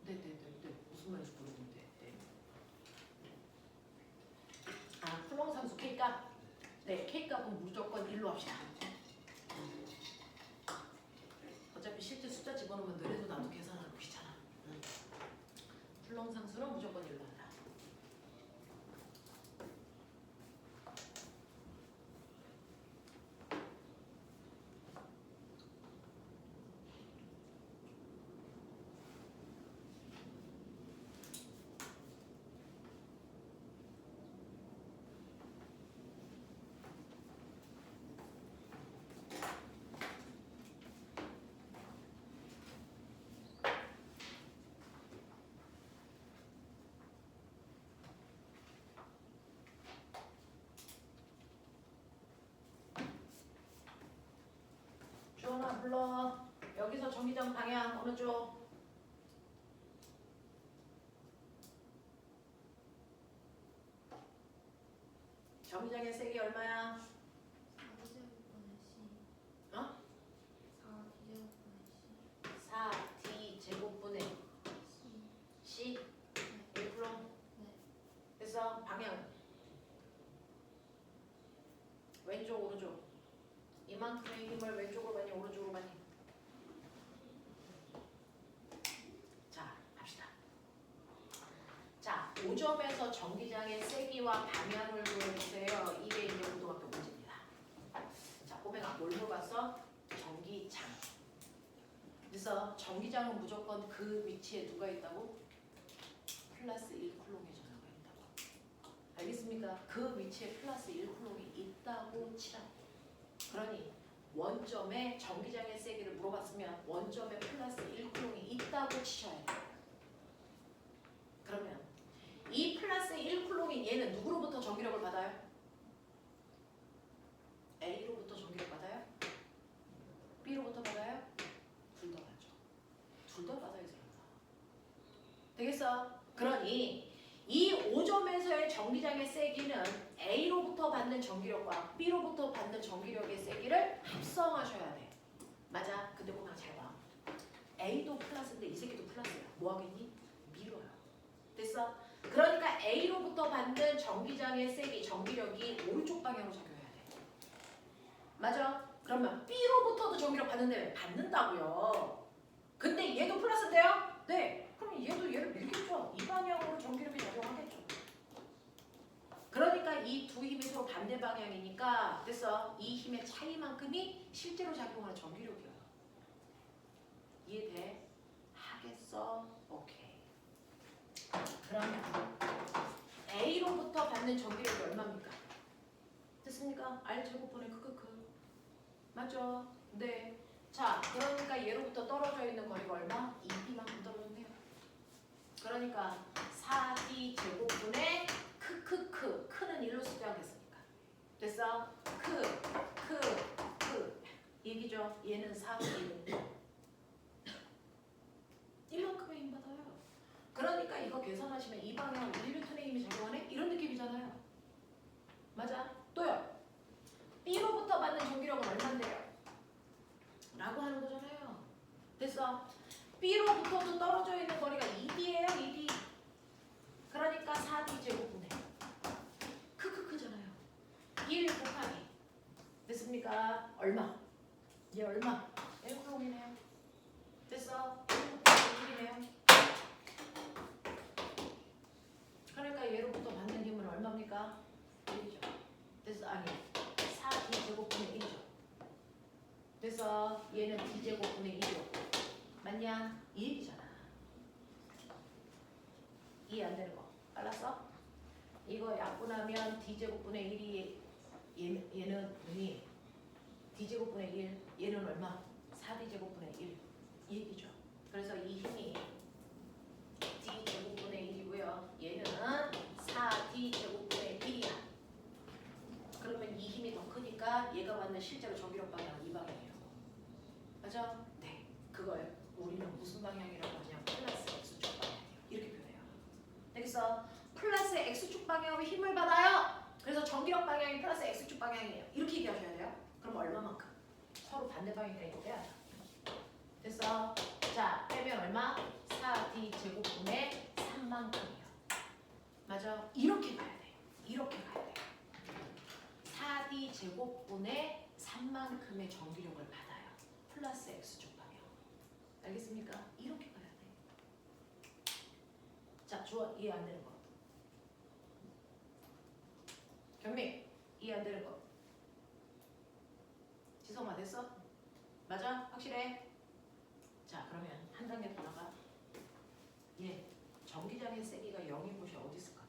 네네네 무슨 말인지 모르겠는데. 네. 아 쿨롱 상수 K값. 네 K값은 무조건 1로 합시다. 어차피 실제 숫자 집어넣으면 너네도 나도 계산하기 귀찮아. 쿨롱 상수는 무조건 1로 한다. 불러. 여기서 전기장 방향 어느 쪽? 전기장의 세기 얼마야? 4D 제곱분의 C 1플럼. 그래서 방향 왼쪽 오른쪽. 이만큼의 힘을 왼쪽으로 많이 오른쪽으로 많이. 자 합시다. 자 5점에서 전기장의 세기와 방향을 구해주세요. 이게 이제 고등학교 문제입니다. 자 꼬맹아 뭘 물어봤어? 전기장. 그래서 전기장은 무조건 그 위치에 누가 있다고? 플러스 1쿨롱의 전하가 있다고. 알겠습니까? 그 위치에 플러스 1쿨롱이 있다고 치라고. 그러니 원점에 전기장의 세기를 물어봤으면 원점에 플러스 1쿨롱이 있다고 치셔야 돼요. 그러면 이 플러스 1쿨롱인 얘는 누구로부터 전기력을 받아요? A로부터 전기력 받아요? B로부터 받아요? 둘 다 받죠. 둘 다 받아야 됩니다. 되겠어? 그러니 이 5점에서의 전기장의 세기는 A로부터 받는 전기력과 B로부터 받는 전기력의 세기를 합성하셔야 돼. 맞아? 근데 그만 잘 봐. A도 플러스인데 이 새끼도 플러스야. 뭐 하겠니? 밀어요. 됐어? 그러니까 A로부터 받는 전기장의 세기, 전기력이 오른쪽 방향으로 작용해야 돼. 맞아? 그러면 B로부터도 전기력 받는데 왜 받는다고요? 근데 얘도 플러스인데요? 네. 그럼 얘도 얘를 밀겠죠. 이 방향으로 전기력이 작용하겠죠. 그러니까 이 두 힘이 서로 반대 방향이니까 됐어. 이 힘의 차이만큼이 실제로 작용하는 전기력이에요. 이해돼? 하겠어? 오케이. 그러면 A로부터 받는 전기력이 얼마입니까? 됐습니까? R 제곱분의 크크크. 맞죠? 네. 자, 그러니까 얘로부터 떨어져 있는 거리가 얼마? 2D만큼 떨어졌네요. 그러니까 4D 제곱분의 크크크. 크는 1로 수정했으니까. 됐어? 크. 얘기죠? 얘는 4D. 이만큼의 힘 받아요. 그러니까 이거 계산하시면 이 방향 1N의 힘이 작용하네? 이런 느낌이잖아요. 맞아? 또요. B로부터 받는 전기력은 얼마인데요? 라고 하는 거잖아요. 됐어? B로부터도 떨어져 있는 거리가 2D예요. 2D. 그러니까 4D 제곱분의 크크크잖아요. 1 곱하기 됐습니까? 얼마? 얘 얼마? 1쿨롱이네요. 됐어? 1 곱하기 1이네요. 그러니까 얘로부터 받는 힘은 얼마입니까? 1이죠. 됐어? 아니 4D 제곱분의 1이죠. 그래서 얘는 D제곱분의 1이요. 맞냐? 이 얘기잖아. 이해 안 되는 거. 알았어? 이거 약분하면 D제곱분의 1이 얘는 D제곱분의 1 얘는 얼마? 4D제곱분의 1 이 얘기죠. 그래서 이 힘이 D제곱분의 1이고요. 얘는 4D제곱분의 1이야. 그러면 이 힘이 더 크니까 얘가 받는 실제로 전기력 방향은 이 방향이에요. 맞아? 네. 그거예요. 우리는 무슨 방향이라고 하냐? 플러스 X축 방향이에요. 이렇게 표현해요. 되겠어? 플러스 X축 방향으로 힘을 받아요. 그래서 전기력 방향이 플러스 X축 방향이에요. 이렇게 얘기하셔야 돼요. 그럼 얼마만큼? 서로 반대 방향이니까 이거 빼야 돼. 됐어? 자, 빼면 얼마? 4D 제곱분의 3만큼이요. 맞아? 이렇게 가야 돼. 이렇게 가야 돼. 4D 제곱분의 3만큼의 전기력을 받아요. 플러스 X축 방향. 알겠습니까? 이렇게 가야 돼. 자, 주어 이해 안 되는 거. 경미 이해 안 되는 거. 지성아 됐어? 맞아? 확실해? 자, 그러면 한 단계 더 나가. 예, 전기장의 세기가 0인 곳이 어디 있을까?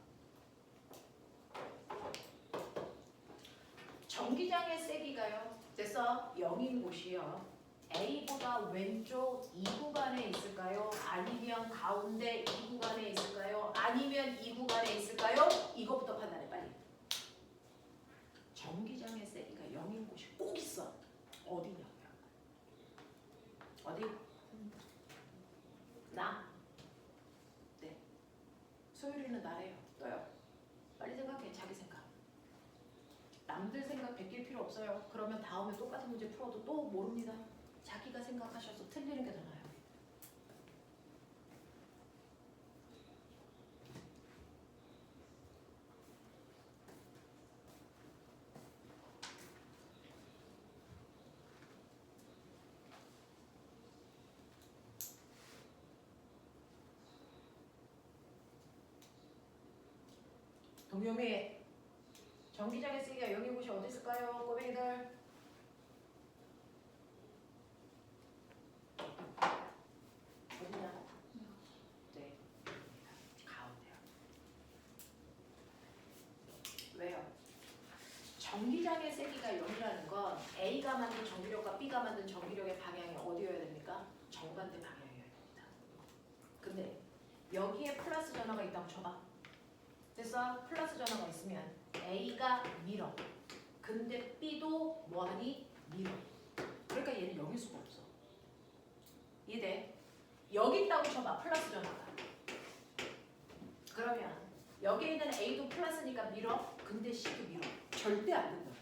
전기장의 세기가요. 됐어? 0인 곳이요. A보다 왼쪽 이 구간에 있을까요? 아니면 가운데 이 구간에 있을까요? 아니면 이 구간에 있을까요? 이거부터 판단해 빨리. 전기장의 세기가 0인 곳이 꼭 있어. 어디냐고요? 나. 네. 소율이는 나래요. 또요. 빨리 생각해. 자기 생각. 남들 생각 베낄 필요 없어요. 그러면 다음에 똑같은 문제 풀어도 또 모릅니다. 자기가 생각하셔서 틀리는 게 더 나아요. 동요미 전기장애 쓰기가 여기 곳이 어디 있을까요? 꼬맹이들. 어디냐? 네. 가운데요. 왜요? 전기장애 세기가 0이라는 건 A가 만든 전기력과 B가 만든 전기력의 방향이 어디여야 됩니까? 정반대 방향이어야 됩니다. 근데 여기에 플러스 전화가 있다고 쳐봐. 됐어? 플러스 전화가 있으면 A가 밀어. 근데 B도 뭐하니? 밀어. 그러니까 얘는 0일 수가 없어. 이해돼? 여기 있다고 쳐봐. 플러스 전화가. 그러면 여기에 있는 A도 플러스니까 밀어. 근데 C도 밀어. 절대 안 된다고요.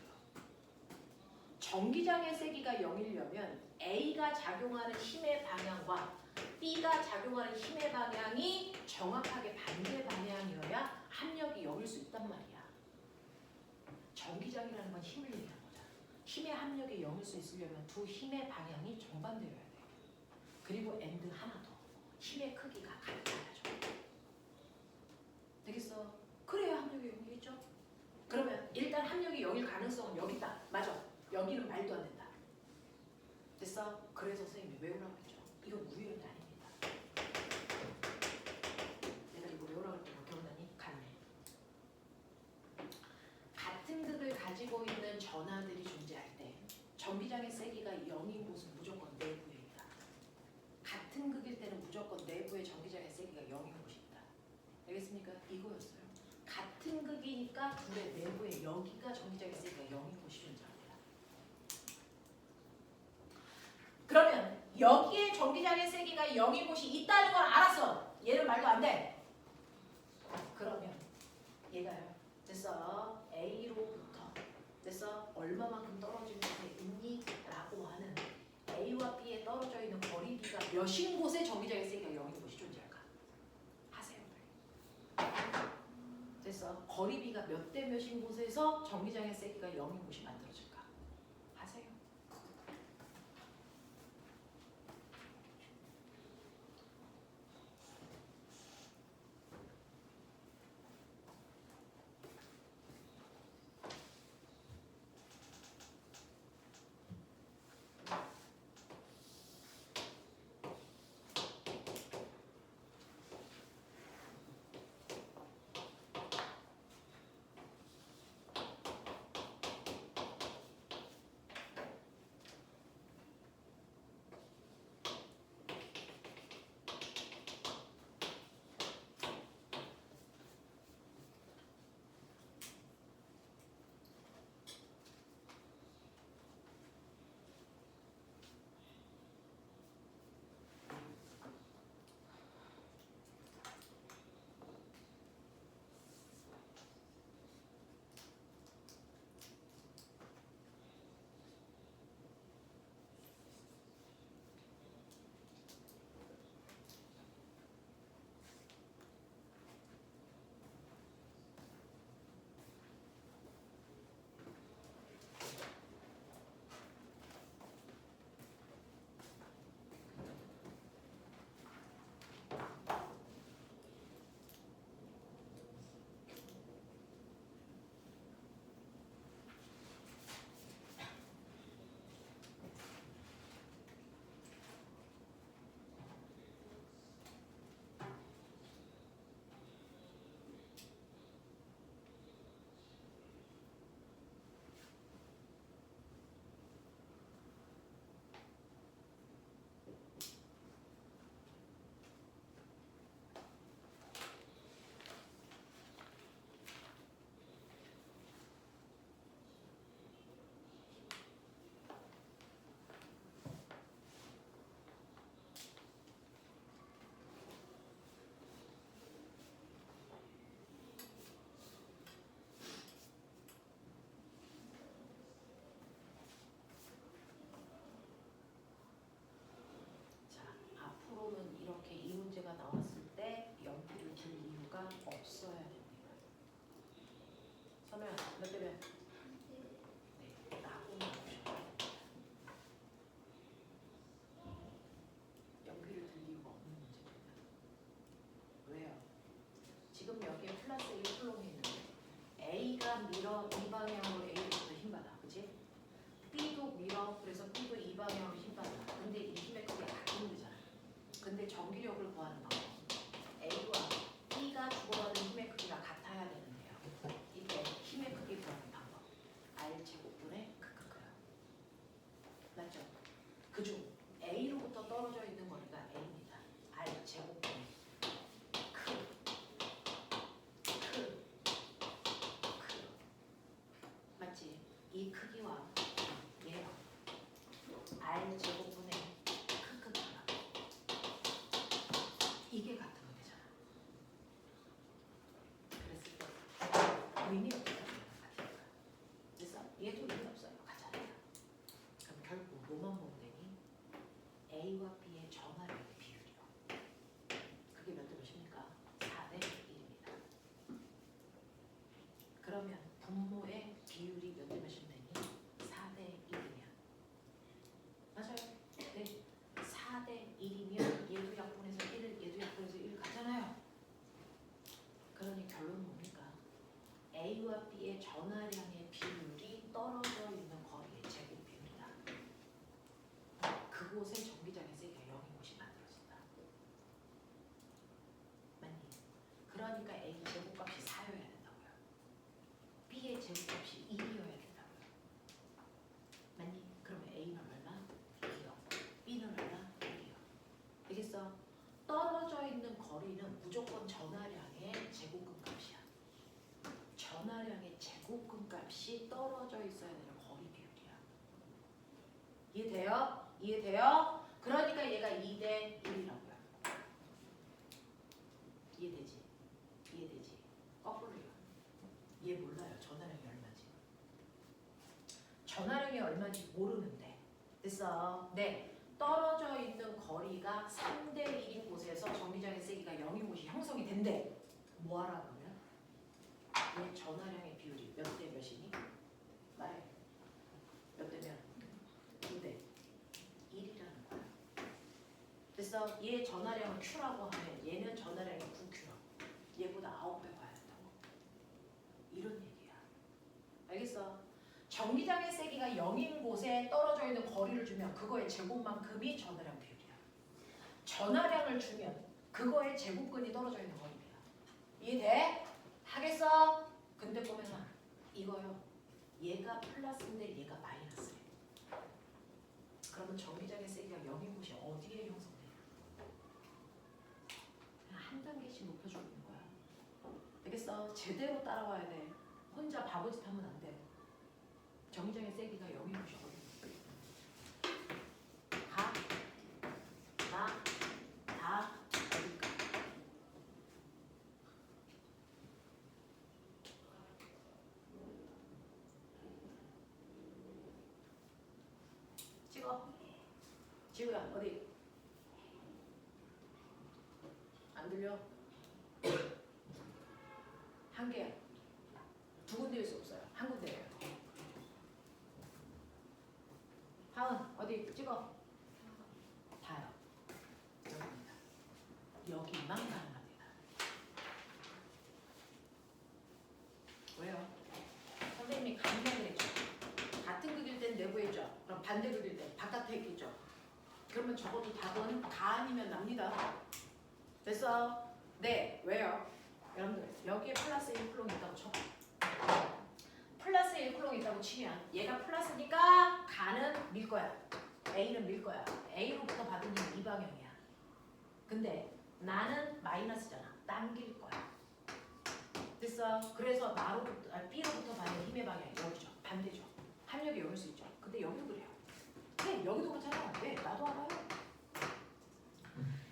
전기장애 세기가 0이려면 A가 작용하는 힘의 방향과 B가 작용하는 힘의 방향이 정확하게 반대 방향이어야 합력이 0일 수 있단 말이야. 전기장이라는 건 힘을 얘기하는 거잖아. 힘의 합력이 0일 수 있으려면 두 힘의 방향이 정반대여야 돼. 그리고 엔드 하나 더. 힘의 크기가 같아야죠. 되겠어? 그래야 합력이 0이겠죠? 그러면 일단 합력이 0일 가능성은 여기 있다. 맞아. 여기는 말도 안 된다. 됐어? 그래서 선생님이 외우라고 했죠. 이건 우연이 아닙니다. 내가 이거 외우라고 했더니 기억나니? 갔네. 같은 극을 가지고 있는 전하들이 존재할 때 전기장애 세기가 0인 곳은 무조건 내부에 있다. 같은 극일 때는 무조건 내부에 전기장애 세기가 0인 곳이 있다. 알겠습니까? 이거였어요. 같은 극이니까 둘의 내부에 여기가 전기장애 세기가 0인 곳이 존재합니다. 그러면 여기에 전기장애 세기가 0인 곳이 있다는 걸 알았어. 얘는 말도 안 돼. 그러면 얘가요. 됐어. A로부터 됐어. 얼마만큼 떨어진 곳에 있니? 라고 하는 A와 B에 떨어져 있는 거리 B가 몇인 곳에 전기장애 세기가 0인 곳이 존재할까? 하세요. 됐어. 거리 B가 몇 대 몇인 곳에서 전기장애 세기가 0인 곳이 만들어질까? 하세요. A가 밀어 이 방향으로 A로부터 힘받아. 그치? B도 밀어. 그래서 B도 이 방향으로 힘받아. 근데 이 힘의 크기가 같은 거잖아. 근데 전기력을 구하는 방법. A와 B가 주고받은 힘의 크기가 같아야 되는데요. 이게 힘의 크기 구하는 방법. R 제곱분의 크크크요. 맞죠? 그중 A로부터 떨어져 있는 거리가 A입니다. R 제곱분의 맞지? 이 크기와 얘 R 제곱분의 크크크가 이게 같은 거 되잖아. 그랬을 때 의미 없다는 같으니까. 그래서 얘도 의미 없어요. 같잖아요. 그럼 결국 뭐만 보면 되니? A와 B의 전화량의 비율이요. 그게 몇 대 몇입니까? 4대 1입니다. 그러면 분모의 비율이 몇 대 몇이면 되니? 4대 1이면. 맞아요. 네. 4대 1이면 얘도 약분해서 1을 얘도 약분해서 1 같잖아요. 그러니 결론은 뭡니까? A와 B의 전화량의 비율이 떨어져 있는 거리의 제곱 비율이다. 그곳에 전기장의 세기가 0인 곳이 만들어진다. 맞니? 그러니까 A 제곱값이 4여야 된다고요. B의 제곱값이 1이어야 된다고요. 맞니? 그러면 A는 얼마? 2요. B는 얼마? 1이요. 되겠어? 떨어져 있는 거리는 무조건 전하량의 제곱근 값이야. 전하량의 제곱근 값이 떨어져 있어야 되는 거리 비율이야. 이해돼요? 이해돼요? 그러니까 얘가 2대 1이라고요. 이해되지? 이해되지? 거꾸로요. 얘 몰라요. 전하량이 얼마지? 전하량이 얼마인지 모르는데. 됐어? 네. 떨어져 있는 거리가 3대 1인 곳에서 전기장의 세기가 0인 곳이 형성이 된대. 뭐하라 그러면? 얘 전하량의 비율이 몇 대 몇이니? 말해. 몇 대 몇? 2대 1이라는 거야. 그래서 얘 전하량을 Q라고 하면 얘는 전하량이 9Q. 얘보다 9배 봐야 된다고. 이런 얘기야. 알겠어? 전기장의 세기가 0인 곳에 떨어져 있는 거리를 주면 그거의 제곱만큼이 전하량 비율이야. 전하량을 주면 그거의 제곱근이 떨어져 있는 거리야. 이해돼? 하겠어? 근데 보면은 이거요. 얘가 플러스인데 얘가 마이너스래. 그러면 전기장의 세기가 0인 곳이 어디에 형성돼? 그냥 한 단계씩 높여주는 거야. 알겠어? 제대로 따라와야 돼. 혼자 바보짓 하면 안 돼. 전기장의 세기가 0인 곳이 어디? 가? 나? 다? 어딜까? 찍어. 지우야 어디? 안 들려? 한 개야. 두 군데일 수 없어요. 한 군데예요. 하은 어디 찍어? 다요. 여기입니다. 여기만 가능합니다. 왜요? 선생님이 강약을 했죠. 같은 극일 땐 내부했죠. 그럼 반대 극일 땐 바깥에 있겠죠. 그러면 적어도 답은 가 아니면 납니다. 됐어? 네. 왜요? 여러분들 여기에 플러스 1쿨롱 있다고 쳐. 플러스 1쿨롱 있다고 치면 얘가 플러스니까 가는 밀 거야. A는 밀 거야. A로부터 받은 힘은 이 방향이야. 근데 나는 마이너스잖아. 당길 거야. 됐어? 그래서 B로부터 받는 힘의 방향이 여기죠. 반대죠. 합력이 여길 수 있죠. 근데 여기도 그래요. 근데 여기도 그렇잖아. 왜? 나도 알아요.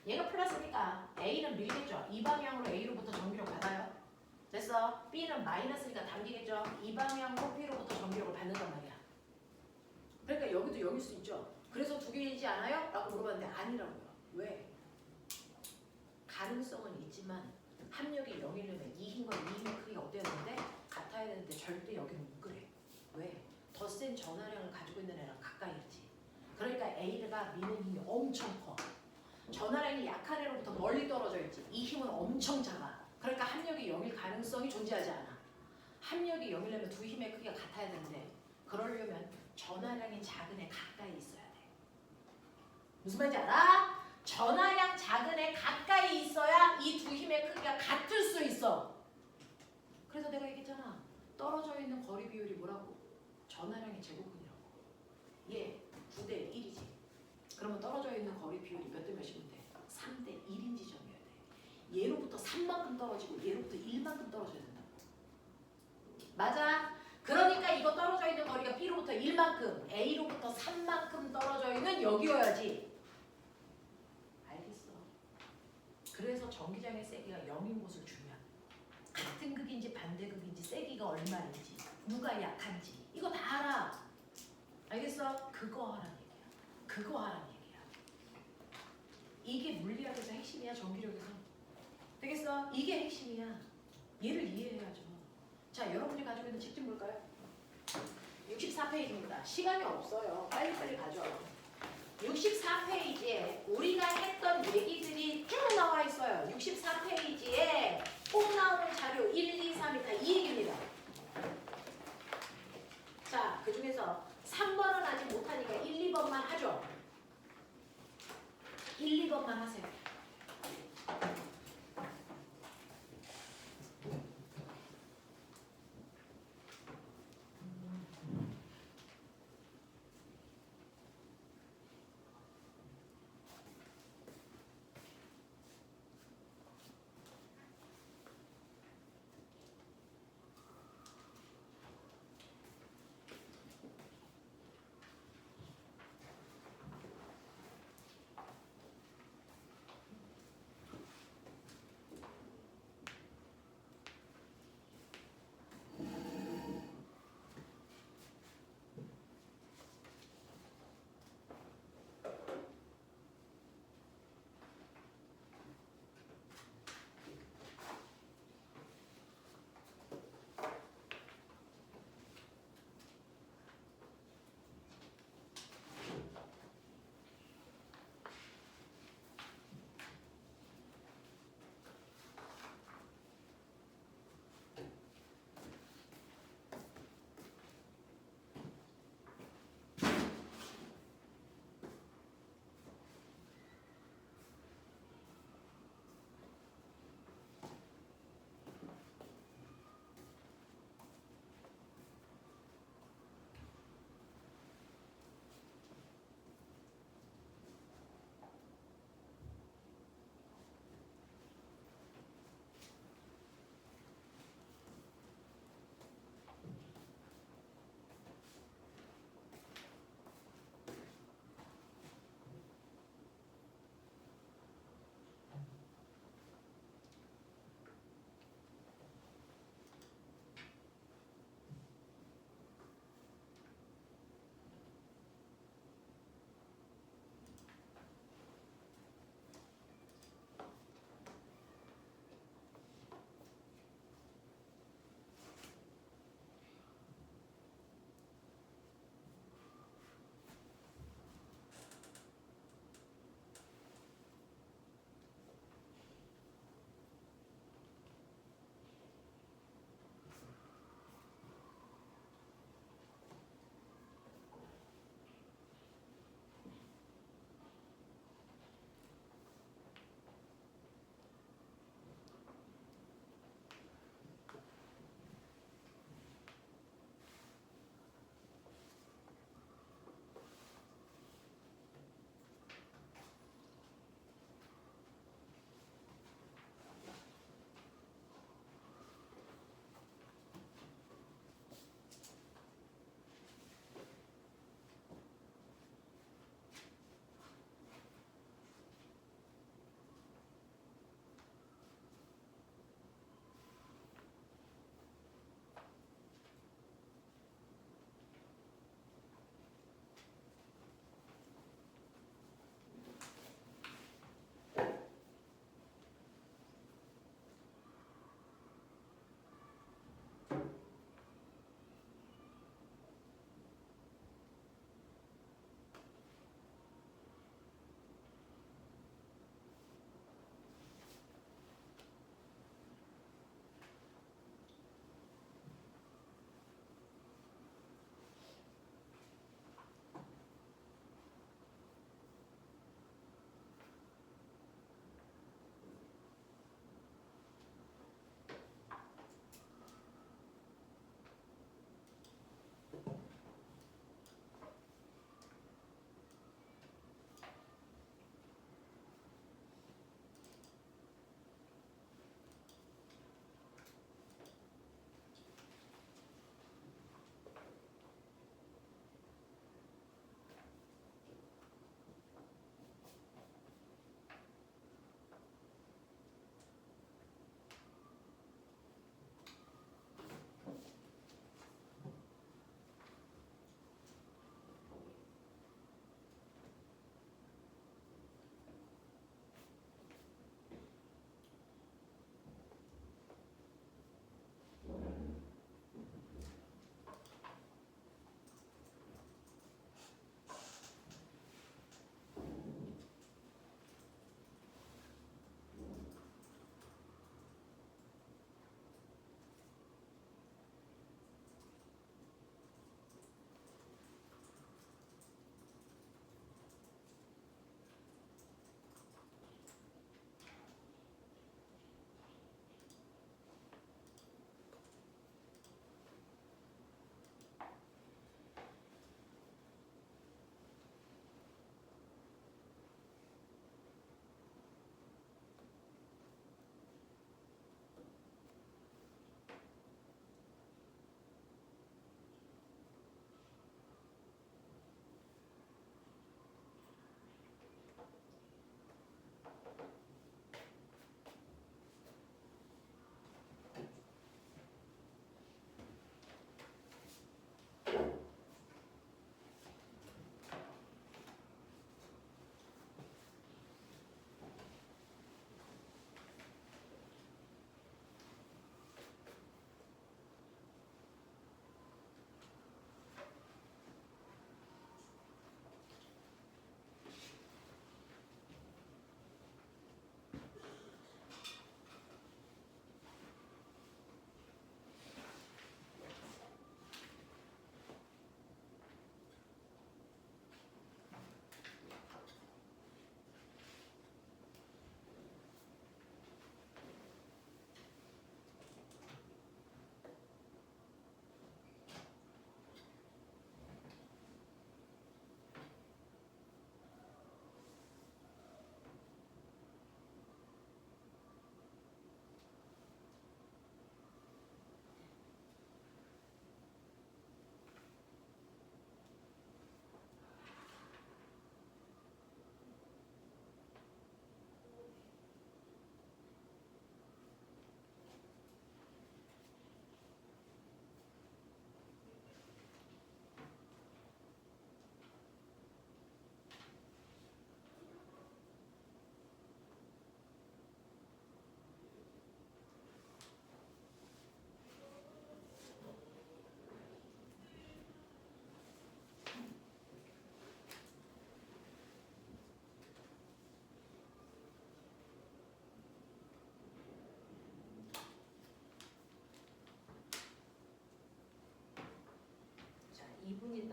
얘가 플러스니까 A는 밀겠죠. 이 방향으로 A로부터 전기력 받아요. 됐어? B는 마이너스니까 당기겠죠. 이 방향으로 B로부터 전기력을 받는단 말이야. 그러니까 여기도 여길 수 있죠. 그래서 두 개이지 않아요? 라고 물어봤는데 아니라고요. 왜? 가능성은 있지만 합력이 0이려면 이 힘과 이 힘의 크기가 어때야 되는데? 같아야 되는데 절대 여기는 못 그래. 왜? 더 센 전하량을 가지고 있는 애랑 가까이 있지. 그러니까 A가 미는 힘이 엄청 커. 전하량이 약한 애로부터 멀리 떨어져 있지. 이 힘은 엄청 작아. 그러니까 합력이 0일 가능성이 존재하지 않아. 합력이 0이려면 두 힘의 크기가 같아야 되는데 그러려면 전하량이 작은 애 가까이 있어야 돼. 무슨 말인지 알아? 전하량 작은 애 가까이 있어야 이 두 힘의 크기가 같을 수 있어. 그래서 내가 얘기했잖아. 떨어져 있는 거리 비율이 뭐라고? 전하량의 제곱근이라고. 얘 9대 1이지. 그러면 떨어져 있는 거리 비율이 몇 대 몇이면 돼? 3대 1인 지점이어야 돼. 얘로부터 3만큼 떨어지고 얘로부터 1만큼 떨어져야 된다고. 맞아? 그러니까 이거 떨어져 있는 거리가 B로부터 1만큼, A로부터 3만큼 떨어져 있는 여기여야지. 알겠어. 그래서 전기장의 세기가 0인 곳을 주면 같은 극인지 반대극인지 세기가 얼마인지 누가 약한지 이거 다 알아. 알겠어? 그거 하라는 얘기야. 그거 하라는 얘기야. 이게 물리학에서 핵심이야. 전기력에서. 되겠어? 이게 핵심이야. 얘를 이해해야죠. 자, 여러분이 가지고 있는 책 좀 볼까요? 64페이지입니다. 시간이 없어요. 빨리빨리 가죠. 64페이지에 우리가 했던 얘기들이 쭉 나와 있어요. 64페이지에 꼭 나오는 자료 1, 2, 3이다. 이 얘기입니다. 자, 그 중에서 3번은 아직 못하니까 1, 2번만 하죠. 1, 2번만 하세요.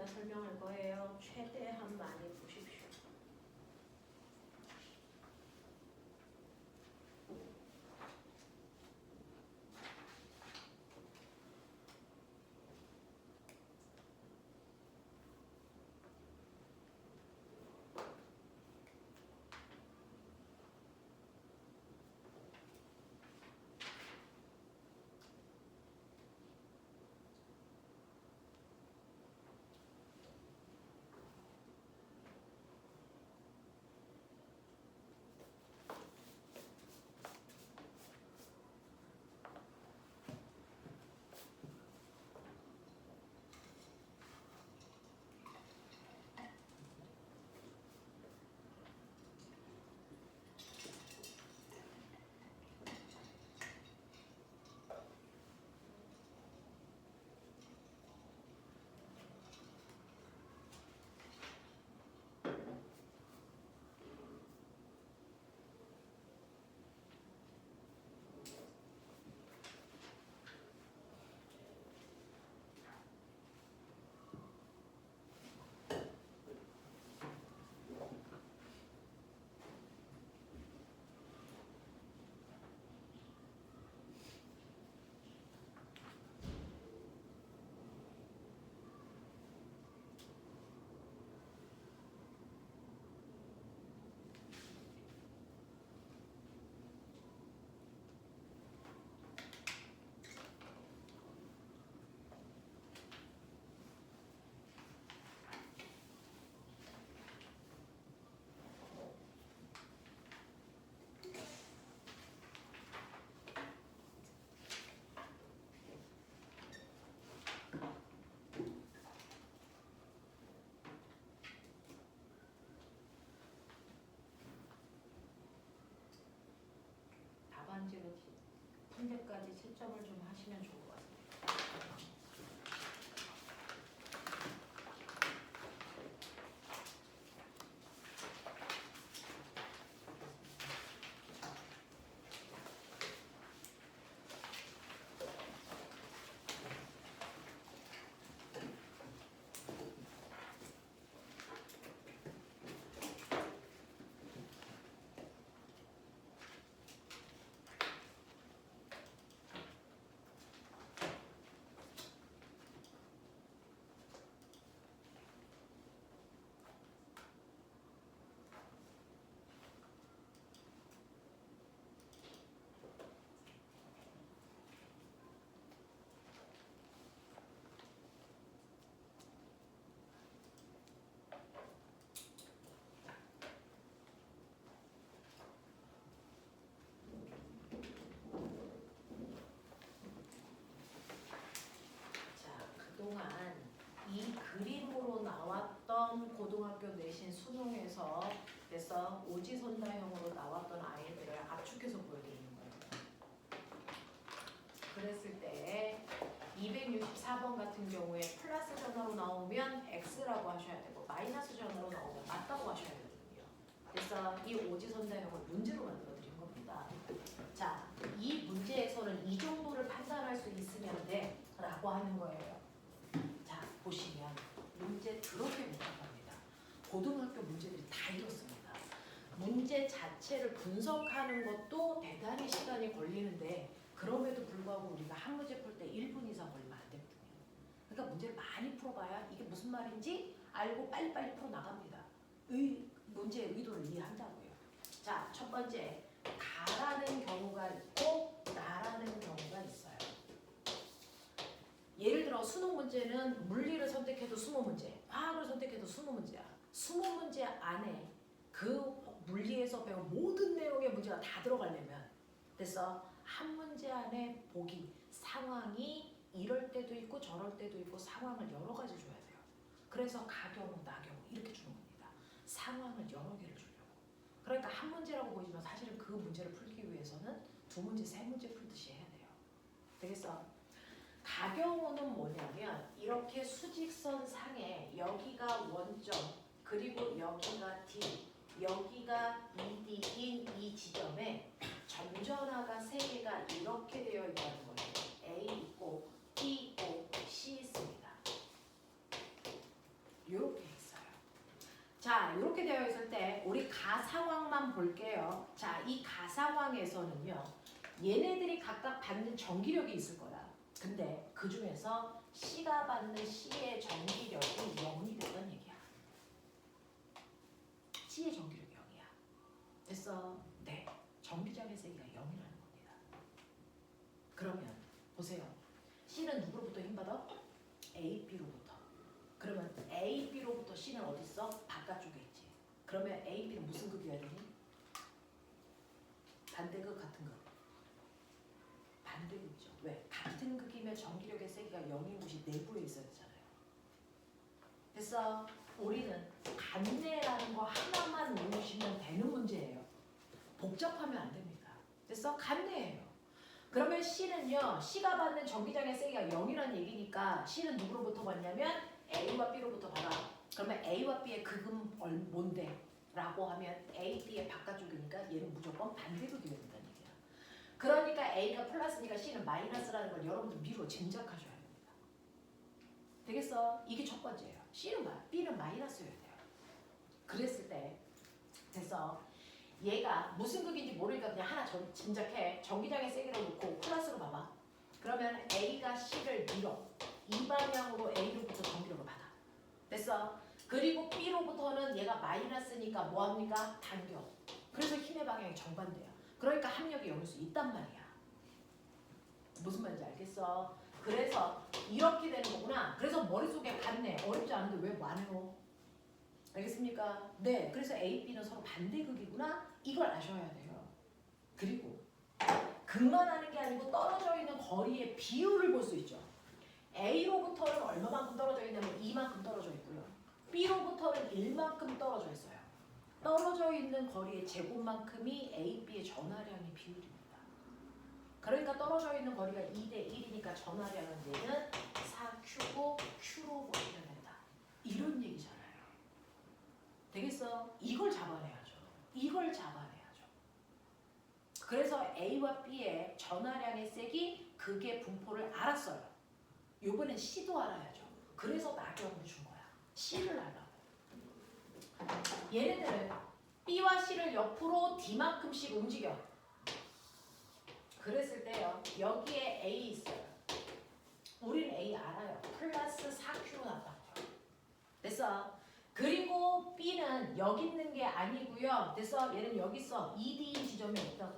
설명할 거예요. 최대한 많이 보십시오. 답안지로 푼 데까지 채점을 좀 하시면 좋을 것 같습니다. 그동안 이 그림으로 나왔던 고등학교 내신 수능에서 그래서 오지선다형으로 나왔던 아이들을 압축해서 보여드리는 거예요. 그랬을 때 264번 같은 경우에 플러스 전화로 나오면 X라고 하셔야 되고 마이너스 전화로 나오면 맞다고 하셔야 되거든요. 그래서 이 오지선다형을 문제로 만들어 드린 겁니다. 자, 이 문제에서는 이 정도를 판단할 수 있으면 돼 라고 하는 거예요. 자, 보시면 문제 그렇게 못합니다. 고등학교 문제들이 다 이렇습니다. 문제 자체를 분석하는 것도 대단히 시간이 걸리는데 그럼에도 불구하고 우리가 한 문제 풀 때 1분 이상 걸리면 안 되거든요. 그러니까 문제를 많이 풀어봐야 이게 무슨 말인지 알고 빨리빨리 풀어나갑니다. 문제의 의도를 이해한다고요. 자, 첫 번째, 다라는 경우가 있고 나라는 경우가 있어요. 예를 들어 수능 문제는 물리를 선택해도 20문제, 화학을 선택해도 20문제야. 20문제 안에 그 물리에서 배운 모든 내용의 문제가 다 들어가려면 그래서 한 문제 안에 보기, 상황이 이럴 때도 있고 저럴 때도 있고 상황을 여러 가지 줘야 돼요. 그래서 가경우, 나경우 이렇게 주는 겁니다. 상황을 여러 개를 주려고. 그러니까 한 문제라고 보이지만 사실은 그 문제를 풀기 위해서는 2문제, 3문제 풀듯이 해야 돼요. 되겠어? 가경우는 뭐냐면 이렇게 수직선 상에 여기가 원점 그리고 여기가 D 여기가 ED인 이 지점에 점전화가 3개가 이렇게 되어 있다는 거예요. A 있고 B 있고 C 있습니다. 우리 가상황만 볼게요. 자, 이 가상황에서는요. 얘네들이 각각 받는 전기력이 있을 거야. 근데 그 중에서 C가 받는 C의 전기력이 0이 됐던 얘기야. C의 전기력이 0이야. 됐어? 네. 전기장의 세기가 0이라는 겁니다. 그러면 보세요. C는 누구로부터 힘받아? A, B로부터. 그러면 A, B로부터 C는 어디 있어? 바깥쪽에 있지. 그러면 A, B는 무슨 극이어야 되니? 반대극, 같은 극? 반대극이죠. 왜? 같은 극이면 전기력의 세기가 0인 곳이 내부에 있어야 되잖아요. 됐어? 우리는 간내라는 거 하나만 외우시면 되는 문제예요. 복잡하면 안 됩니다. 됐어? 간내예요. 그러면 C는요. C가 받는 전기장의 세기가 0이라는 얘기니까 C는 누구로부터 받냐면 A와 B로부터 받아. 그러면 A와 B의 극은 뭔데? 라고 하면 A, B의 바깥쪽이니까 얘는 무조건 반대극이 된다는 얘기야. 그러니까 A가 플러스니까 C는 마이너스라는 걸 여러분들 미루어 짐작하셔야 됩니다. 되겠어? 이게 첫 번째예요. B는 마이너스여야 돼요. 그랬을 때 됐어. 얘가 무슨 극인지 모르니까 그냥 하나 짐작해. 전기장의 세기를 놓고 플러스로 봐봐. 그러면 A가 C를 밀어. 이 방향으로 A로부터 전기력을 받아. 됐어? 그리고 B로부터는 얘가 마이너스니까 뭐합니까? 당겨. 그래서 힘의 방향이 정반대야. 그러니까 합력이 0일 수 있단 말이야. 무슨 말인지 알겠어? 그래서 이렇게 되는 거구나. 그래서 머릿속에 갔네. 어렵지 않은데 왜 많아요? 알겠습니까? 네. 그래서 A, B는 서로 반대극이구나. 이걸 아셔야 돼요. 그리고 극만 하는 게 아니고 떨어져 있는 거리의 비율을 볼 수 있죠. A로부터는 얼마만큼 떨어져 있냐면 이만큼 떨어져 있고요. B로부터는 1만큼 떨어져 있어요. 떨어져 있는 거리의 제곱만큼이 A, B의 전하량의 비율입니다. 그러니까 떨어져 있는 거리가 2대 1이니까 전하량은 얘는 4Q고 Q로 보시면 된다. 이런 얘기잖아요. 되겠어? 이걸 잡아내야죠. 이걸 잡아내야죠. 그래서 A와 B의 전하량의 색이 극의 분포를 알았어요. 요번엔 C도 알아야죠. 그래서 낙엽을 준 거야. C를 알라고. 얘네들은 B와 C를 옆으로 D만큼씩 움직여. 그랬을 때요. 여기에 A 있어요. 우리는 A 알아요. 플러스 4Q로 나타나죠. 됐어? 그리고 B는 여기 있는 게 아니고요. 됐어? 얘는 여기 있어. 2D인 지점에 있다고.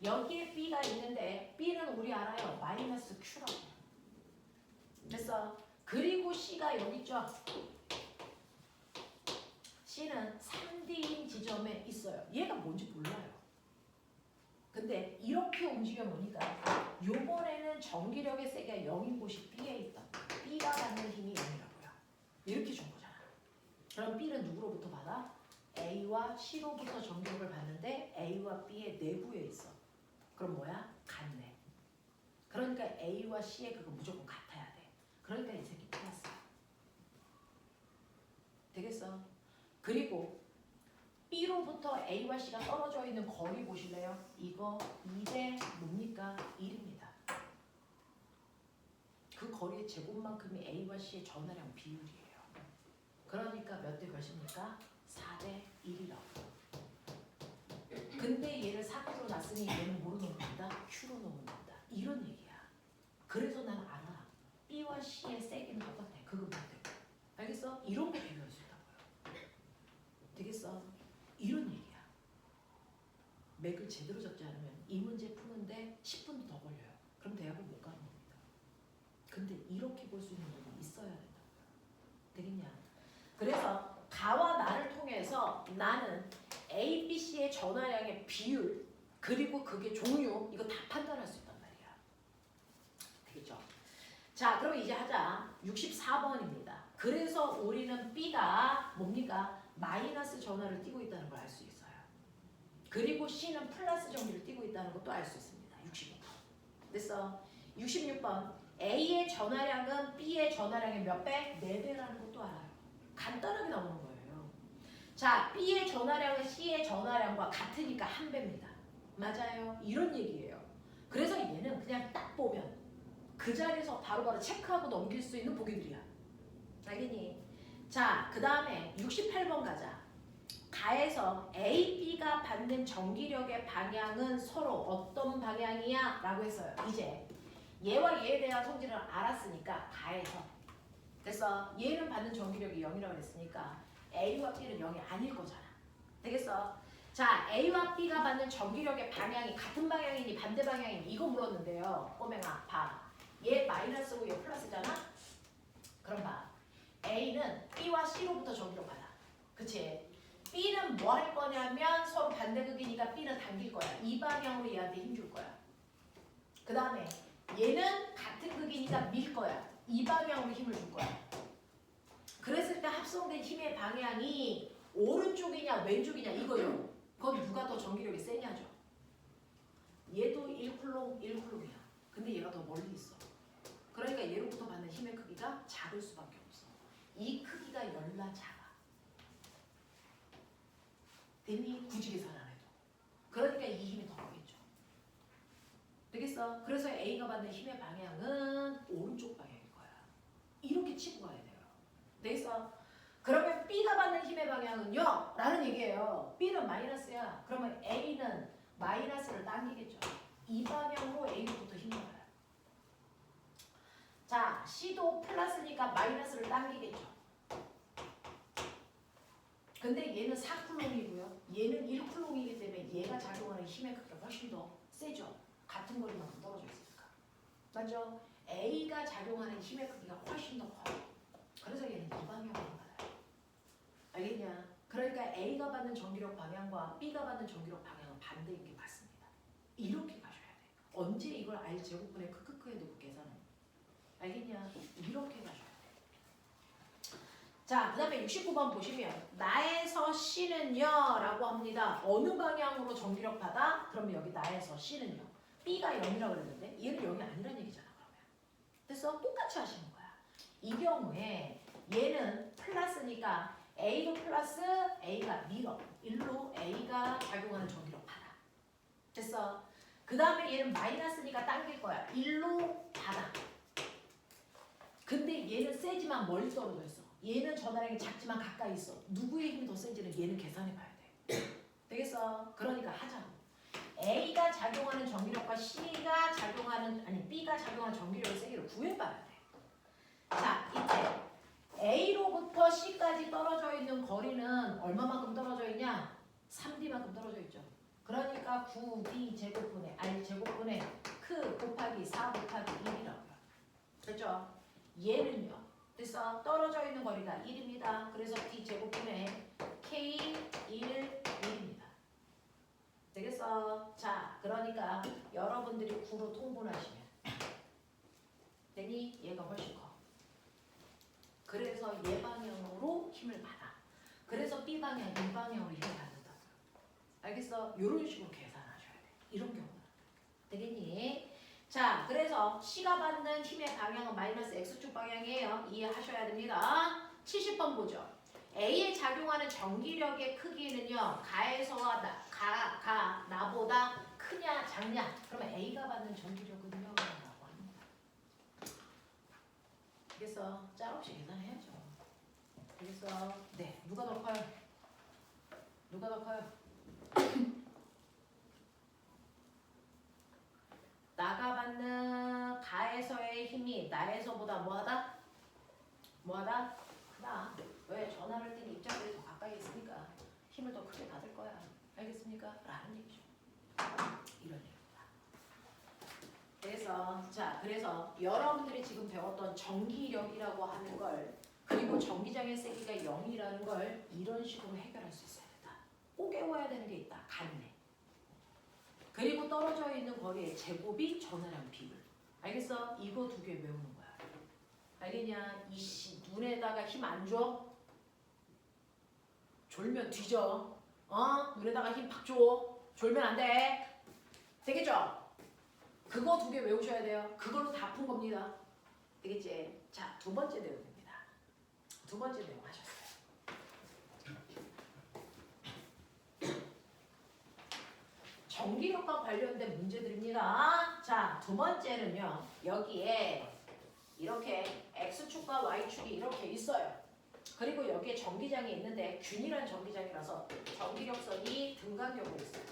여기에 B가 있는데 B는 우리 알아요. 마이너스 Q라고. 됐어? 그리고 C가 여기 있죠. C는 3D인 지점에 있어요. 얘가 뭔지 몰라요. 근데 이렇게 움직여 보니까 요번에는 전기력의 세기가 0인 곳이 B에 있다. B가 받는 힘이 0이라고요. 이렇게 준 거잖아. 그럼 B는 누구로부터 받아? A와 C로부터 전기력을 받는데 A와 B의 내부에 있어. 그럼 뭐야? 같네. 그러니까 A와 C의 그거 무조건 같아야 돼. 그러니까 이 새끼 플러스. 되겠어? 그리고 B로부터 A와 C가 떨어져 있는 거리 보실래요? 이거 2대 뭡니까? 1입니다. 그 거리의 제곱만큼이 A와 C의 전하량 비율이에요. 그러니까 몇 대 몇입니까? 4대 1이라고. 근데 얘를 4Q로 놨으니 얘는 뭐로 넣으면 된다? Q로 넣으면 된다. 이런 얘기야. 그래서 난 알아. B와 C의 세기는 똑같아. 그거 반대. 알겠어? 이런 거 비교할 수 있다고요. 되겠어? 이런 얘기야. 맥을 제대로 잡지 않으면 이 문제 푸는데 10분도 더 걸려요. 그럼 대학을 못 가는 겁니다. 근데 이렇게 볼 수 있는 부분이 있어야 된다고요. 되겠냐? 그래서 가와 나를 통해서 나는 A, B, C의 전하량의 비율 그리고 그게 종류 이거 다 판단할 수 있단 말이야. 되겠죠? 자, 그럼 이제 하자. 64번입니다. 그래서 우리는 B가 뭡니까? 마이너스 전하를 띠고 있다는 걸 알 수 있어요. 그리고 C는 플러스 전기를 띠고 있다는 것도 알 수 있습니다. 65번. 됐어? 66번. A의 전하량은 B의 전하량의 몇 배? 4배라는 것도 알아요. 간단하게 나오는 거예요. 자, B의 전하량은 C의 전하량과 같으니까 1배입니다. 맞아요. 이런 얘기예요. 그래서 얘는 그냥 딱 보면 그 자리에서 바로바로 체크하고 넘길 수 있는 보기들이야. 알겠니? 자, 그 다음에 68번 가자. 가에서 A, B가 받는 전기력의 방향은 서로 어떤 방향이야? 라고 했어요. 이제 얘와 얘에 대한 성질을 알았으니까 가에서 그래서 얘는 받는 전기력이 0이라고 했으니까 A와 B는 0이 아닐 거잖아. 되겠어? 자, A와 B가 받는 전기력의 방향이 같은 방향이니 반대 방향이니 이거 물었는데요. 꼬맹아, 봐. 얘 마이너스고 얘 플러스잖아? 그럼 봐. A는 B와 C로부터 전기력 받아. 그치? B는 뭐 할 거냐면 서로 반대극이니까 B는 당길 거야. 이 방향으로 얘한테 힘 줄 거야. 그 다음에 얘는 같은 극이니까 밀 거야. 이 방향으로 힘을 줄 거야. 그랬을 때 합성된 힘의 방향이 오른쪽이냐 왼쪽이냐 이거죠. 그건 누가 더 전기력이 세냐죠. 얘도 1쿨롬 1쿨롬이야. 근데 얘가 더 멀리 있어. 그러니까 얘로부터 받는 힘의 크기가 작을 수밖에 없어. 이 크기가 열나 작아. 됐니? 굳이 계산 안 해도. 그러니까 이 힘이 더 크겠죠. 되겠어? 그래서 A가 받는 힘의 방향은 오른쪽 방향일 거야. 이렇게 치고 가야 돼요. 되겠어? 그러면 B가 받는 힘의 방향은요? 라는 얘기예요. B는 마이너스야. 그러면 A는 마이너스를 당기겠죠. 이 방향으로 A로부터 힘을 받아요. 자, C도 플러스니까 마이너스를 당기겠죠. 근데 얘는 4쿨롬이고요. 얘는 1쿨롬이기 때문에 얘가 작용하는 힘의 크기가 훨씬 더 세죠. 같은 거리만큼 떨어져 있으니까. 맞죠? A가 작용하는 힘의 크기가 훨씬 더 커요. 그래서 얘는 이 방향으로 받아요. 알겠냐? 그러니까 A가 받는 전기력 방향과 B가 받는 전기력 방향은 반대인 게 맞습니다. 이렇게 가셔야 돼. 언제 이걸 R 제곱분의 크크크에 넣고 계산해? 알겠냐? 이렇게 가셔야 돼. 자, 그 다음에 69번 보시면 나에서 C는요 라고 합니다. 어느 방향으로 전기력 받아? 그러면 여기 나에서 C는요. B가 0이라고 그랬는데 얘는 0이 아니란 얘기잖아. 그러면 됐어? 똑같이 하시는 거야. 이 경우에 얘는 플러스니까 A도 플러스 A가 밀어. 일로 A가 작용하는 전기력 받아. 됐어? 그 다음에 얘는 마이너스니까 당길 거야. 일로 받아. 근데 얘는 세지만 멀리 떨어져 있어. 얘는 전화량이 작지만 가까이 있어. 누구의 힘이 더 센지는 얘는 계산해 봐야 돼. 되겠어? 그러니까 하자고. A가 작용하는 전기력과 B가 작용하는 전기력의 세기를 구해봐야 돼. 자, 이제 A로부터 C까지 떨어져 있는 거리는 얼마만큼 떨어져 있냐? 3D만큼 떨어져 있죠. 그러니까 9D 제곱분의 R 제곱분의 크 곱하기 4 곱하기 1이라고요. 됐죠? 얘는요. 그래서 떨어져 있는 거리가 1입니다. 그래서 D 제곱분의 K 1입니다. 되겠어? 자, 그러니까 여러분들이 9로 통분하시면 되니 얘가 훨씬 커. 그래서 얘 방향으로 힘을 받아. 그래서 B 방향, 이 방향으로 힘을 받는다고요. 알겠어? 이런 식으로 계산하셔야 돼. 이런 경우는. 되겠니? 자, 그래서 C가 받는 힘의 방향은 마이너스 X축 방향이에요. 이해하셔야 됩니다. 70번 보죠. A에 작용하는 전기력의 크기는요. 가에서와 나보다 크냐 작냐. 그러면 A가 받는 전기력은요. 라고 합니다. 그래서 짤없이 계산해야죠. 그래서 네, 누가 더 커요? 누가 더 커요? 나가 받는 가에서의 힘이 나에서보다 뭐하다? 뭐하다? 크다. 왜? 전화를 뛴 입자들이 더 가까이 있으니까 힘을 더 크게 받을 거야. 알겠습니까? 라는 얘기죠. 이런 얘기입니다. 그래서 여러분들이 지금 배웠던 전기력이라고 하는 걸 그리고 전기장의 세기가 0이라는 걸 이런 식으로 해결할 수 있어야 된다. 꼭 외워야 되는 게 있다. 간내. 그리고 떨어져 있는 거리의 제곱이 전화량 비율. 알겠어? 이거 두 개 외우는 거야. 알겠냐? 이씨 눈에다가 힘 안 줘? 졸면 뒤져. 눈에다가 힘 팍 줘. 졸면 안 돼. 되겠죠? 그거 두 개 외우셔야 돼요. 그걸로 다 푼 겁니다. 되겠지? 자, 두 번째 내용입니다. 두 번째 내용 하셨어요. 전기력과 관련된 문제들입니다. 자, 두 번째는요. 여기에 이렇게 X축과 Y축이 이렇게 있어요. 그리고 여기에 전기장이 있는데 균일한 전기장이라서 전기력선이 등간격으로 있어요.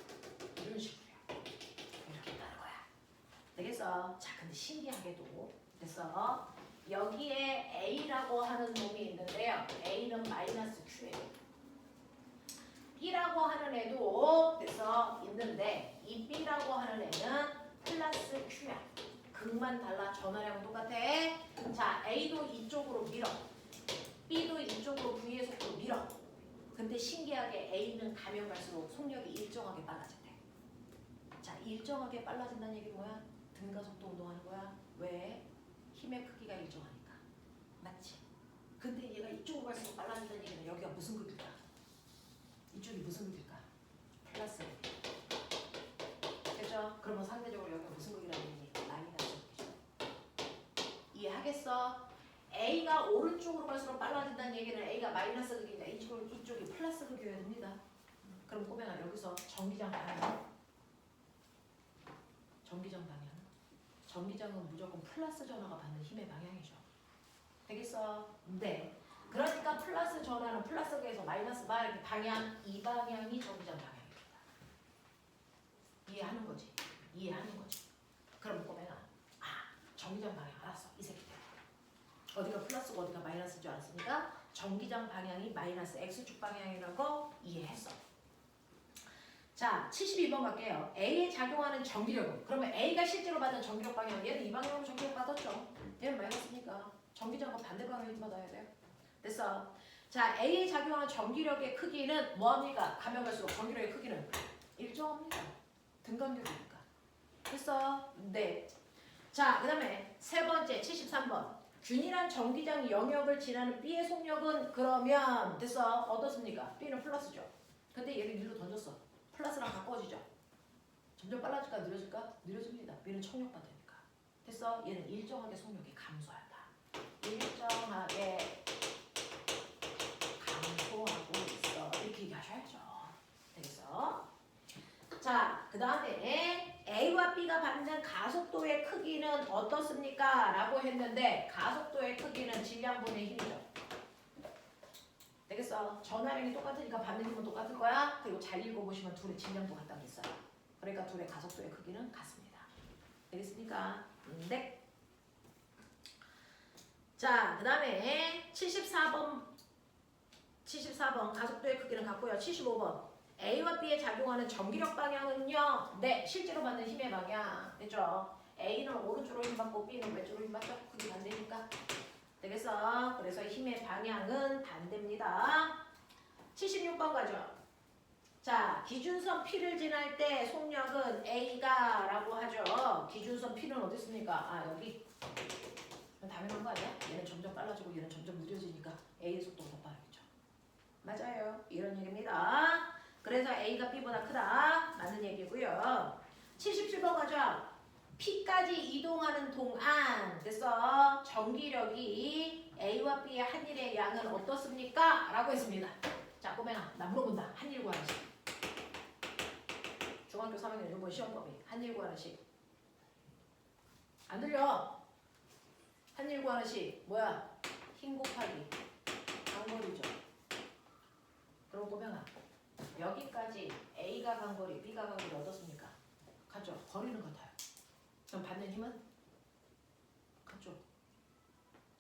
이런 식으로요. 이렇게 있다는 거야. 되겠어? 자, 근데 신기하게도 됐어? 여기에 A라고 하는 놈이 있는데요. A는 마이너스 Q예요. B라고 하는 애도 됐어? 있는데 이 B라고 하는 애는 플러스 Q야. 극만 달라. 전화량은 똑같아. 자, A도 이쪽으로 밀어. B도 이쪽으로 V의 속도로 밀어. 근데 신기하게 A는 가면 갈수록 속력이 일정하게 빨라진대. 자, 일정하게 빨라진다는 얘기는 뭐야? 등가속도 운동하는 거야. 왜? 힘의 크기가 일정하니까. 맞지? 근데 얘가 이쪽으로 갈수록 빨라진다는 얘기는 여기가 무슨 극일까? 이쪽이 무슨 극일까? 플러스. 그죠? 그러면 상대적으로 여기가 무슨 극이라는 얘기? 마이너스 극이죠. 이해하겠어? A가 오른쪽으로 갈수록 빨라진다는 얘기는 A가 마이너스 극인데 이쪽이 플러스 극이어야 됩니다. 그럼 꼬맹아 여기서 전기장 방향. 전기장 방향. 전기장은 무조건 플러스 전화가 받는 힘의 방향이죠. 되겠어? 네. 그러니까 플러스 전화는 플러스 극에서 마이너스 방향 이 방향이 전기장 방향입니다. 이해하는 거지? 이해하는 거지? 그럼 꼬맹아 전기장 방향 알았어. 이 새끼들. 어디가 플러스고 어디가 마이너스인 줄 알았으니까 전기장 방향이 마이너스 X축 방향이라고 이해했어. 자, 72번 갈게요. A에 작용하는 전기력은 그러면 A가 실제로 받는 전기력 방향 얘는 이 방향으로 전기력 받았죠. 얘는 마이너스니까 전기장과 반대 방향이 받아야 돼요. 됐어. 자, A에 작용하는 전기력의 크기는 뭐합니까? 가면 갈수록 전기력의 크기는 일정합니다. 등간격이니까. 됐어? 네. 자, 그 다음에 세 번째 73번. 균일한 전기장 영역을 지나는 B의 속력은 그러면 됐어? 어떻습니까? B는 플러스죠. 근데 얘를 위로 던졌어. 플러스랑 가까워지죠. 점점 빨라질까 느려질까? 느려집니다. B는 청력받으니까. 됐어? 얘는 일정하게 속력이 감소한다. 일정하게 감소하고 있어. 이렇게 얘기하셔야죠. 되겠어? 자, 그 다음에 A와 B가 받는 가속도의 크기는 어떻습니까? 라고 했는데 가속도의 크기는 질량분의 힘이죠. 되겠어? 전화량이 똑같으니까 받는 힘은 똑같을 거야. 그리고 잘 읽어보시면 둘의 질량도 같다고 있어요. 그러니까 둘의 가속도의 크기는 같습니다. 되겠습니까? 네. 자, 그 다음에 74번 가속도의 크기는 같고요. 75번 A와 B에 작용하는 전기력 방향은요. 네, 실제로 받는 힘의 방향. 됐죠? A는 오른쪽으로 힘받고 B는 왼쪽으로 힘받죠? 그게 반대니까. 되겠어? 그래서 힘의 방향은 반대입니다. 76번 가죠. 자, 기준선 P를 지날 때 속력은 A가 라고 하죠. 기준선 P는 어디 있습니까? 여기. 당연한 거 아니야? 얘는 점점 빨라지고 얘는 점점 느려지니까 A의 속도가 더 빠르겠죠. 맞아요. 이런 얘기입니다. 그래서 A가 B보다 크다. 맞는 얘기고요. 77번 가죠. P까지 이동하는 동안 됐어. 전기력이 A와 B의 한 일의 양은 어떻습니까? 라고 했습니다. 자, 꼬맹아, 나 물어본다. 한 일 구하나씩. 중학교 3학년 요번 시험법이 한 일 구하나씩. 안 들려. 한 일 구하나씩. 뭐야? 힘 곱하기 간거리죠. 그럼 꼬맹아, 여기까지 A가 간거리, B가 간거리 어떻습니까? 같죠? 거리는 같아요. 그럼 받는 힘은? 같죠?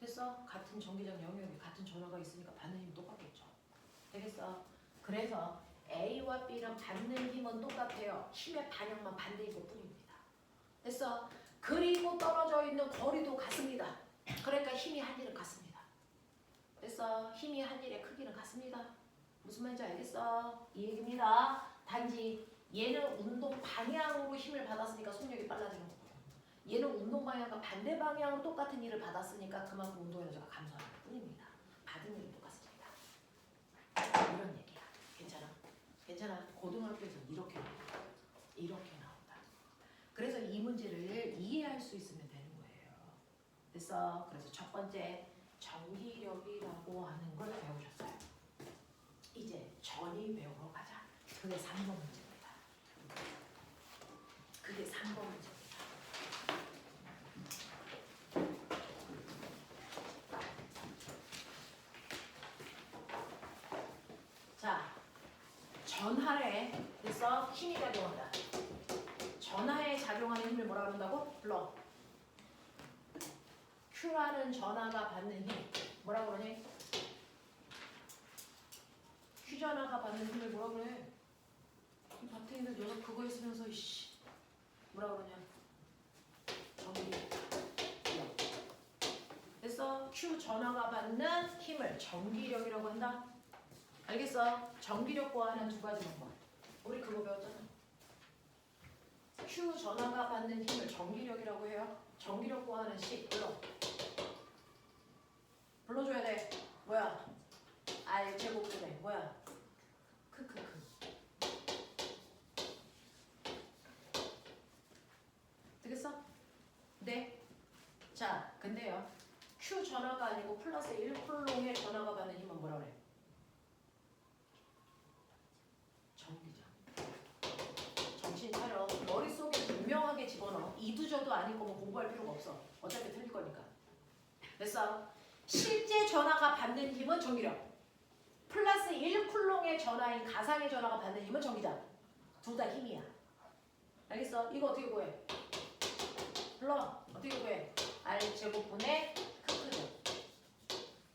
됐어? 같은 전기장 영역에 같은 전화가 있으니까 받는 힘은 똑같겠죠. 되겠어? 그래서 A와 B는 받는 힘은 똑같아요. 힘의 방향만 반대인 것 뿐입니다. 됐어? 그리고 떨어져 있는 거리도 같습니다. 그러니까 힘이 한 일은 같습니다. 됐어? 힘이 한 일의 크기는 같습니다. 무슨 말인지 알겠어? 이 얘기입니다. 단지 얘는 운동 방향으로 힘을 받았으니까 속력이 빨라지는 거고 얘는 운동 방향과 반대 방향으로 똑같은 일을 받았으니까 그만큼 운동 에너지가 감소하는 뿐입니다. 받은 일은 똑같습니다. 이런 얘기야. 괜찮아? 괜찮아? 고등학교에서 이렇게 나온다. 이렇게 나온다. 그래서 이 문제를 이해할 수 있으면 되는 거예요. 됐어? 그래서 첫 번째 전기력이라고 하는 걸 배우셨어요. 이제 전위 배우러 가자. 그게 3번 문제입니다. 그게 3번 문제입니다. 전하에 그래서 힘이 작용한다. 전하에 작용하는 힘을 뭐라 그런다고? 불러. Q라는 전하가 받는 힘. 뭐라 그러니? Q 전하가 받는 힘을 뭐라 그래? 이 밭에 있는 녀석 그거 있으면서 이씨 뭐라 그러냐? 전기력. 그래서 Q 전하가 받는 힘을 전기력이라고 한다. 알겠어? 전기력 구하는 두 가지 방법. 우리 그거 배웠잖아. Q 전하가 받는 힘을 전기력이라고 해요. 전기력 구하는 식 불러. 불러줘야 돼. 뭐야? R 제곱분의 뭐야? 크크크. 되겠어? 네. 자, 근데요. Q 전하가 아니고 플러스 1쿨롱의 전하가 받는 힘은 뭐라 그래? 전기장. 정신 차려. 머릿속에 분명하게 집어넣어. 이두저도 아닐 거면 공부할 필요가 없어. 어차피 틀릴 거니까. 됐어? 실제 전하가 받는 힘은 전기력. 플러스 1쿨롱의 전하인 가상의 전하가 받는 힘은 전기장. 둘 다 힘이야. 알겠어? 이거 어떻게 구해? 불러. 어떻게 구해? R 제곱분의 크크죠.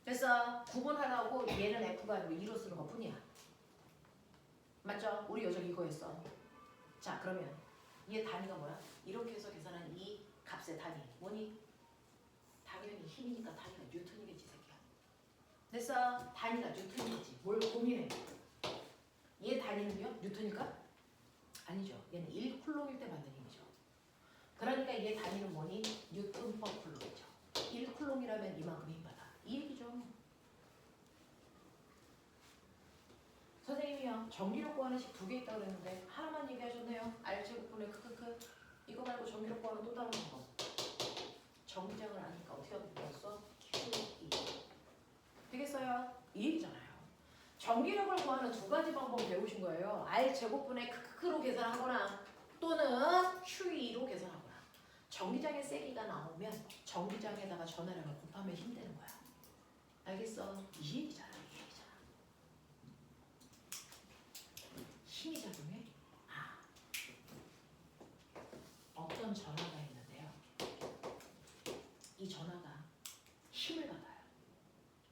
됐어? 구분하라고 얘는 F가 아니고 2로 쓰는 것 뿐이야. 맞죠? 우리 요즘 이거 했어. 자, 그러면 얘 단위가 뭐야? 이렇게 해서 계산한 이 값의 단위 뭐니? 당연히 힘이니까 단위가 뉴턴이겠지, 새끼야. 됐어? 단위가 뉴턴이겠지. 뭘 고민해? 얘 단위는요? 뉴턴일까? 아니죠. 얘는 1쿨롱일 때 받는 힘이죠. 그러니까 얘 단위는 뭐니? 뉴턴 퍼 쿨롱이죠. 1쿨롱이라면 이만큼 힘 받아. 이 얘기죠. 선생님이요. 전기력 구하는 식 두 개 있다고 그랬는데 하나만 얘기하셨네요. R제곱분의 크크크. 이거 말고 전기력 구하는 또 다른 방법. 전기장을 아니까 어떻게 하면 되겠어? QE. 되겠어요? 이 얘기잖아요. 전기력을 구하는 두 가지 방법 배우신 거예요. R제곱분의 크크크로 계산하거나 또는 QE로 계산하거나. 전기장의 세기가 나오면 전기장에다가 전하량을 곱하면 힘되는 거야. 알겠어? 이 얘기잖아. 이 얘기잖아. 힘이 작용해? 아, 어떤 전하가 있는데요. 이 전하가 힘을 받아요.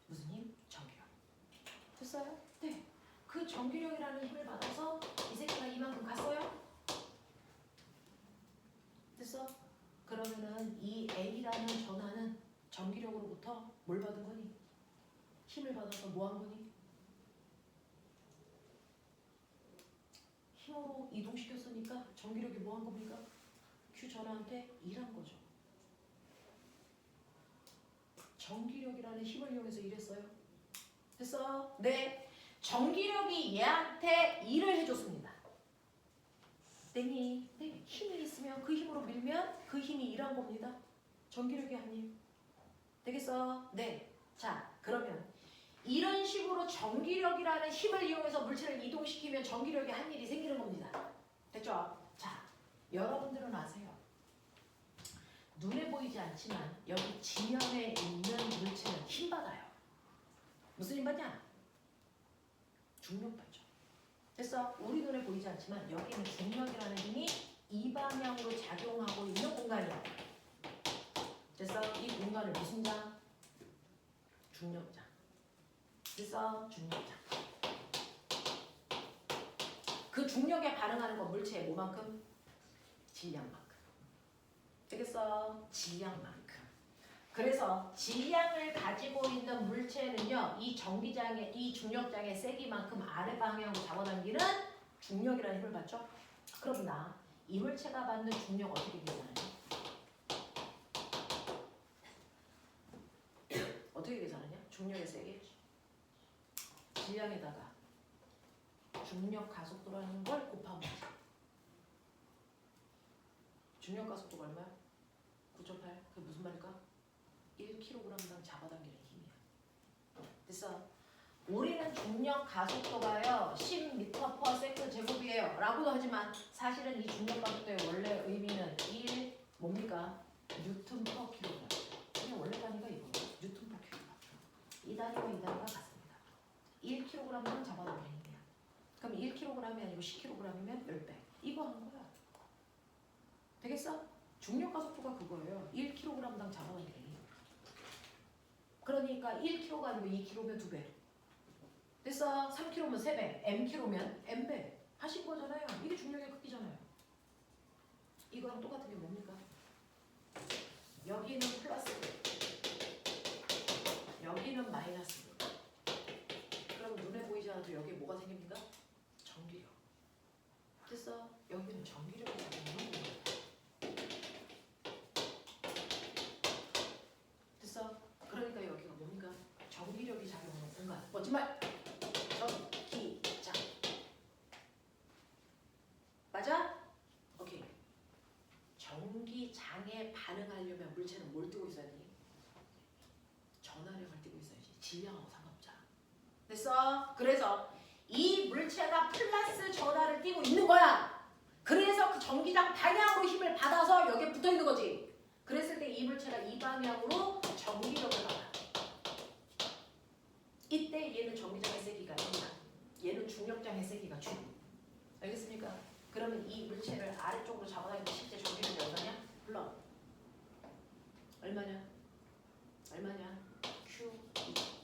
무슨 힘? 전기력. 됐어요? 네. 그 전기력이라는 힘을 받아서 이 새끼가 이만큼 갔어요? 됐어? 그러면은 이 A라는 전하는 전기력으로부터 뭘 받은 거니? 힘을 받아서 뭐 한 거니? 힘으로 이동시켰으니까 전기력이 뭐 한 겁니까? Q 전하한테 일한 거죠. 전기력이라는 힘을 이용해서 일했어요. 됐어? 네. 전기력이 얘한테 일을 해줬습니다. 땡이. 네. 힘이 있으면 그 힘으로 밀면 그 힘이 일한 겁니다. 전기력이 한 힘. 되겠어? 네. 자, 그러면 이런 식으로 전기력이라는 힘을 이용해서 물체를 이동시키면 전기력이 한 일이 생기는 겁니다. 됐죠? 자, 여러분들은 아세요. 눈에 보이지 않지만 여기 지면에 있는 물체는 힘 받아요. 무슨 힘 받냐? 중력 받죠. 됐어? 우리 눈에 보이지 않지만 여기는 중력이라는 힘이 이 방향으로 작용하고 있는 공간이야. 됐어? 이 공간을 무슨 장? 중력장. 됐어? 중력장. 그 중력에 반응하는 건 물체의 뭐만큼? 질량만큼. 되겠어? 질량만큼. 그래서 질량을 가지고 있는 물체는요, 이 전기장의, 이 중력장의 세기만큼 아래 방향으로 잡아당기는 중력이라는 힘을 받죠? 그럼 이 물체가 받는 중력 어떻게 계산해요? 어떻게 계산하냐? 중력의 세기. 질량에다가 중력 가속도라는 걸 곱하면 되지. 중력 가속도가 얼마야? 9.8. 그게 무슨 말일까? 1kg당 잡아당기는 힘이야. 됐어? 우리는 중력 가속도가요 10m/s 제곱이에요 라고도 하지만 사실은 이 중력 가속도의 원래 의미는 1 뭡니까? 뉴턴 퍼 킬로그램. 그냥 원래 단위가 이거예요. 뉴턴 퍼 킬로그램. 이 단위와 이 단위가 같습니다. 1kg당 잡아당기는 힘이야. 그럼 1kg이 아니고 10kg이면 10배. 이거 하는 거야. 되겠어? 중력과 속도가 그거예요. 1kg당 잡아당기기. 그러니까 1kg가 아니고 2kg면 2배. 됐어? 3kg면 3배. mkg면 m배. 하신 거잖아요. 이게 중력의 크기잖아요. 이거랑 똑같은 게 뭡니까? 여기는 플러스, 여기는 마이너스. 그럼 눈에 보이지 않아도 여기에 뭐가 생깁니까? 전기력. 됐어? 여기는 전기력이 작용하는 거야. 됐어? 그러니까 여기가 뭡니까? 전기력이 작용하는 공간. 멋진 말. 전기장. 맞아? 오케이. 전기장에 반응하려면 물체는 뭘 뜨고 있어야 되니? 전하력을 띄고 있어야지. 질량하고 상관없잖아. 됐어? 그래서 이 물체가 플러스 전하를 띄고 있는 거야. 그래서 그 전기장 방향으로 힘을 받아서 여기에 붙어 있는 거지. 그랬을 때 이 물체가 이 방향으로 전기력을 받아. 이때 얘는 전기장의 세기가 1, 얘는 중력장의 세기가 주. 알겠습니까? 그러면 이 물체를 아래쪽으로 잡아당기면 실제 전기력이 얼마냐? 불러. 얼마냐? 얼마냐? Q2.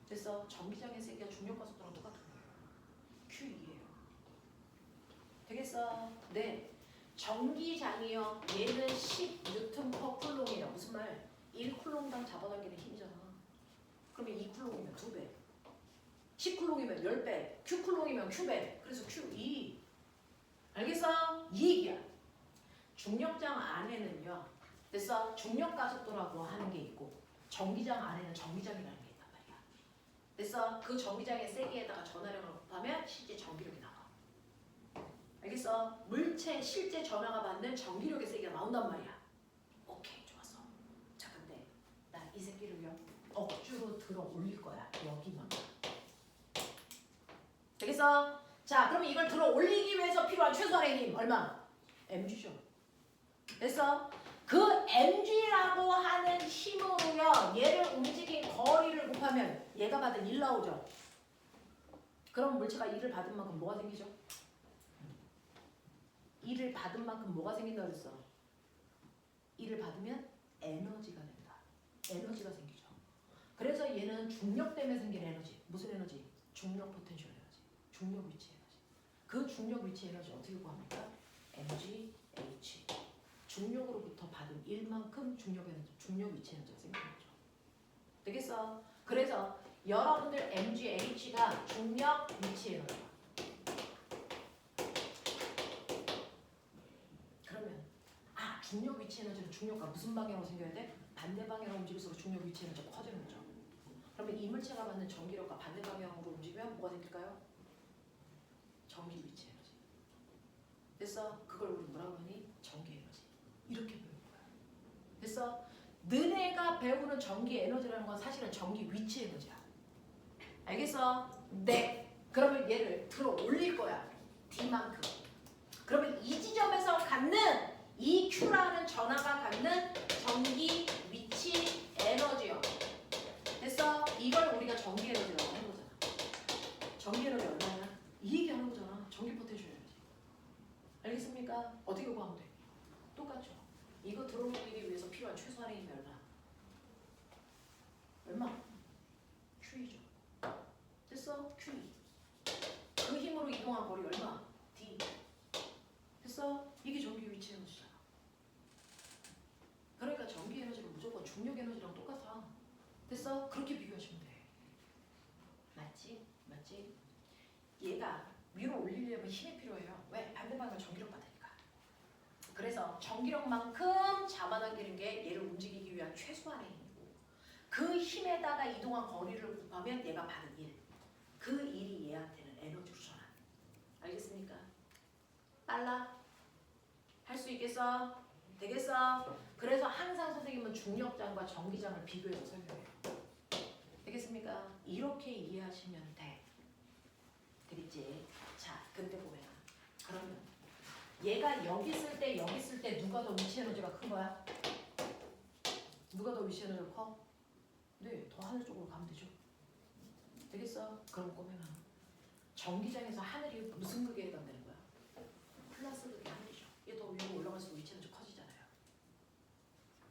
됐어? 전기장의 세기가 중력과 속도랑 똑같은 거예요. Q2예요. 되겠어? 네. 전기장이요. 얘는 10N/쿨롱이에요. 무슨 말? 1쿨롱당 잡아당기는 힘이잖아. 그러면 2쿨롱이면 2배. 10쿨롱이면 10배. Q쿨롱이면 Q배. 그래서 Q2. 알겠어? 이 얘기야. 중력장 안에는요. 됐어? 중력가속도라고 하는 게 있고 전기장 안에는 전기장이라는 게 있단 말이야. 됐어? 그 전기장의 세기에다가 전하력을 곱하면 실제 전기력이 나와. 알겠어? 물체 실제 전하가 받는 전기력의 세기가 나온단 말이야. 오케이, 좋았어. 자, 근데 나 이 새끼를요 억지로 들어 올릴 거야. 여기만. 되겠어? 자, 그러면 이걸 들어 올리기 위해서 필요한 최소한의 힘 얼마? mg죠. 됐어? 그 mg라고 하는 힘으로요 얘를 움직인 거리를 곱하면 얘가 받은 1 나오죠. 그럼 물체가 1을 받은 만큼 뭐가 생기죠? 1을 받은 만큼 뭐가 생긴다고 그랬어? 1을 받으면 에너지가 된다. 에너지가 생기죠. 그래서 얘는 중력 때문에 생긴 에너지. 무슨 에너지? 중력 포텐셜 에너지. 중력 위치 에너지. 그 중력 위치 에너지 어떻게 구합니까? mg, h. 중력으로부터 받은 1만큼 중력 에너지, 중력 위치 에너지가 생기는 거죠. 되겠어? 그래서 여러분들 mg, h가 중력 위치 에너지야. 그러면 중력 위치 에너지는 중력과 무슨 방향으로 생겨야 돼? 반대 방향으로 움직일수록 중력 위치 에너지가 커지는 거죠. 그러면 이 물체가 받는 전기력과 반대 방향으로 움직이면 뭐가 생길까요? 전기 위치 에너지. 됐어? 그걸 우리 뭐라고 하니? 전기 에너지. 이렇게 배우는 거야. 됐어? 너네가 배우는 전기 에너지라는 건 사실은 전기 위치 에너지야. 알겠어? 네. 그러면 얘를 들어 올릴 거야. D만큼. 그러면 이 지점에서 갖는 이 Q라는 전하가 갖는 전기 위치 에너지요. 됐어? 이걸 우리가 전기 에너지라고 하는 거잖아. 전기 에너지 얼마냐? 이 얘기하는 거잖아. 전기 포텐셜 에너지. 알겠습니까? 어떻게 구하면 돼? 똑같죠. 이거 들어올리기 위해서 필요한 최소한의 힘이 얼마? 얼마? Q이죠. 됐어? Q2. 그 힘으로 이동한 거리 얼마? D. 됐어? 이게 전기 위치 에너지잖아. 그러니까 전기 에너지는 무조건 중력 에너지랑 똑같아. 됐어? 그렇게 비교하시면 돼. 맞지? 맞지? 얘가 위로 올리려면 힘이 필요해요. 왜? 반대 방향 전기력 받으니까. 그래서 전기력만큼 잡아당기는 게 얘를 움직이기 위한 최소한의 힘이고 그 힘에다가 이동한 거리를 곱하면 얘가 받은 1. 그 1이 얘한테는 에너지로 전환. 알겠습니까? 빨라? 할 수 있겠어? 되겠어? 그래서 항상 선생님은 중력장과 전기장을 비교해서 설명해요. 되겠습니까? 이렇게 이해하시면 돼. 되겠지? 자, 근데 보면 그러면 얘가 여기 있을 때 여기 있을 때 누가 더 위치 에너지가 큰 거야? 누가 더 위치 에너지가 커? 네, 더 하늘 쪽으로 가면 되죠. 되겠어? 그럼 꼬맹아 전기장에서 하늘이 무슨 극에 해당되는 거야? 플러스 극의 하늘이죠. 이게 더 위로 올라갈수록 위치는 좀 커지잖아요.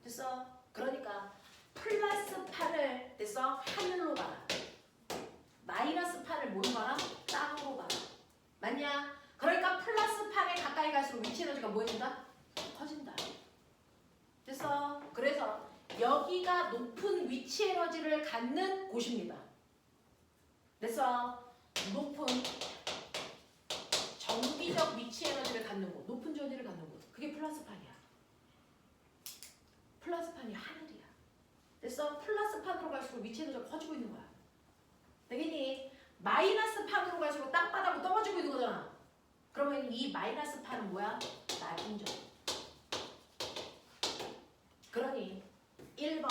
됐어? 그러니까 플러스 판을 됐어? 하늘로 봐라. 마이너스 판을 뭘로 봐라? 땅으로 봐라. 맞냐? 그러니까 플러스 판에 가까이 갈수록 위치 에너지가 뭐해진다? 커진다. 됐어? 그래서 여기가 높은 위치 에너지를 갖는 곳입니다. 됐어? 높은 정기적 위치 에너지를 갖는 곳, 높은 전위를 갖는 곳. 그게 플러스 판이야. 플러스 판이 하늘이야. 됐어? 플러스 판으로 갈수록 위치 에너지가 커지고 있는 거야. 되겠니? 마이너스 판으로 갈수록 땅바닥으로 떨어지고 있는 거잖아. 그러면 이 마이너스 판은 뭐야? 낮은 점. 그러니 1번,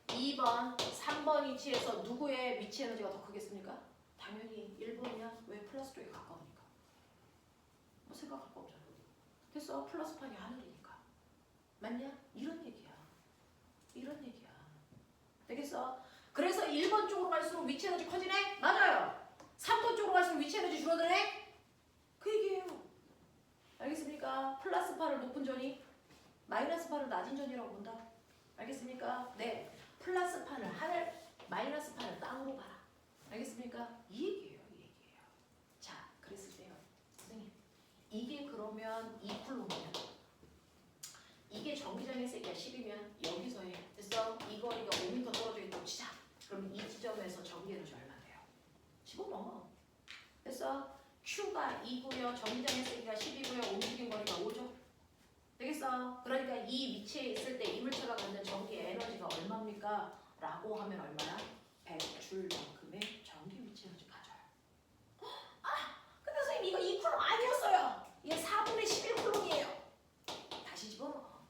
2번, 3번 위치에서 누구의 위치 에너지가 더 크겠습니까? 당연히 1번이야. 왜? 플러스 쪽에 가까우니까. 뭐 생각할 거 없잖아. 됐어? 플러스 판이 하늘이니까. 맞냐? 이런 얘기야. 이런 얘기야. 되겠어? 그래서 1번 쪽으로 갈수록 위치 에너지 커지네? 맞아요. 3번 쪽으로 갈수록 위치 에너지 줄어드네? 그 얘기예요. 알겠습니까? 플러스 판을 높은 전이, 마이너스 판을 낮은 전이라고 본다. 알겠습니까? 네. 플러스 판을 하늘, 마이너스 판을 땅으로 봐라. 알겠습니까? 이 얘기예요. 이 얘기예요. 자, 그랬을 때요. 선생님, 이게 그러면 2쿨롬이야. 이게 전기장의 세기가 10이면 여기서 해. 됐어? 이 거리가 5m 떨어져 있다고 치자. 그럼 이 지점에서 전기 에너지 얼마 돼요? 15 넘어. 됐어? Q가 2고요. 전기장의 세기가 10이고요. 움직인 거리가 5죠. 되겠어? 그러니까 이 위치에 있을 때 이물체가 갖는 전기 에너지가 얼마입니까? 라고 하면 얼마나? 100줄만큼의 전기 위치 에너지 가져요. 근데 선생님 이거 2쿨롬 아니었어요. 이게 4분의 11쿨롬이에요. 다시 집어넣어.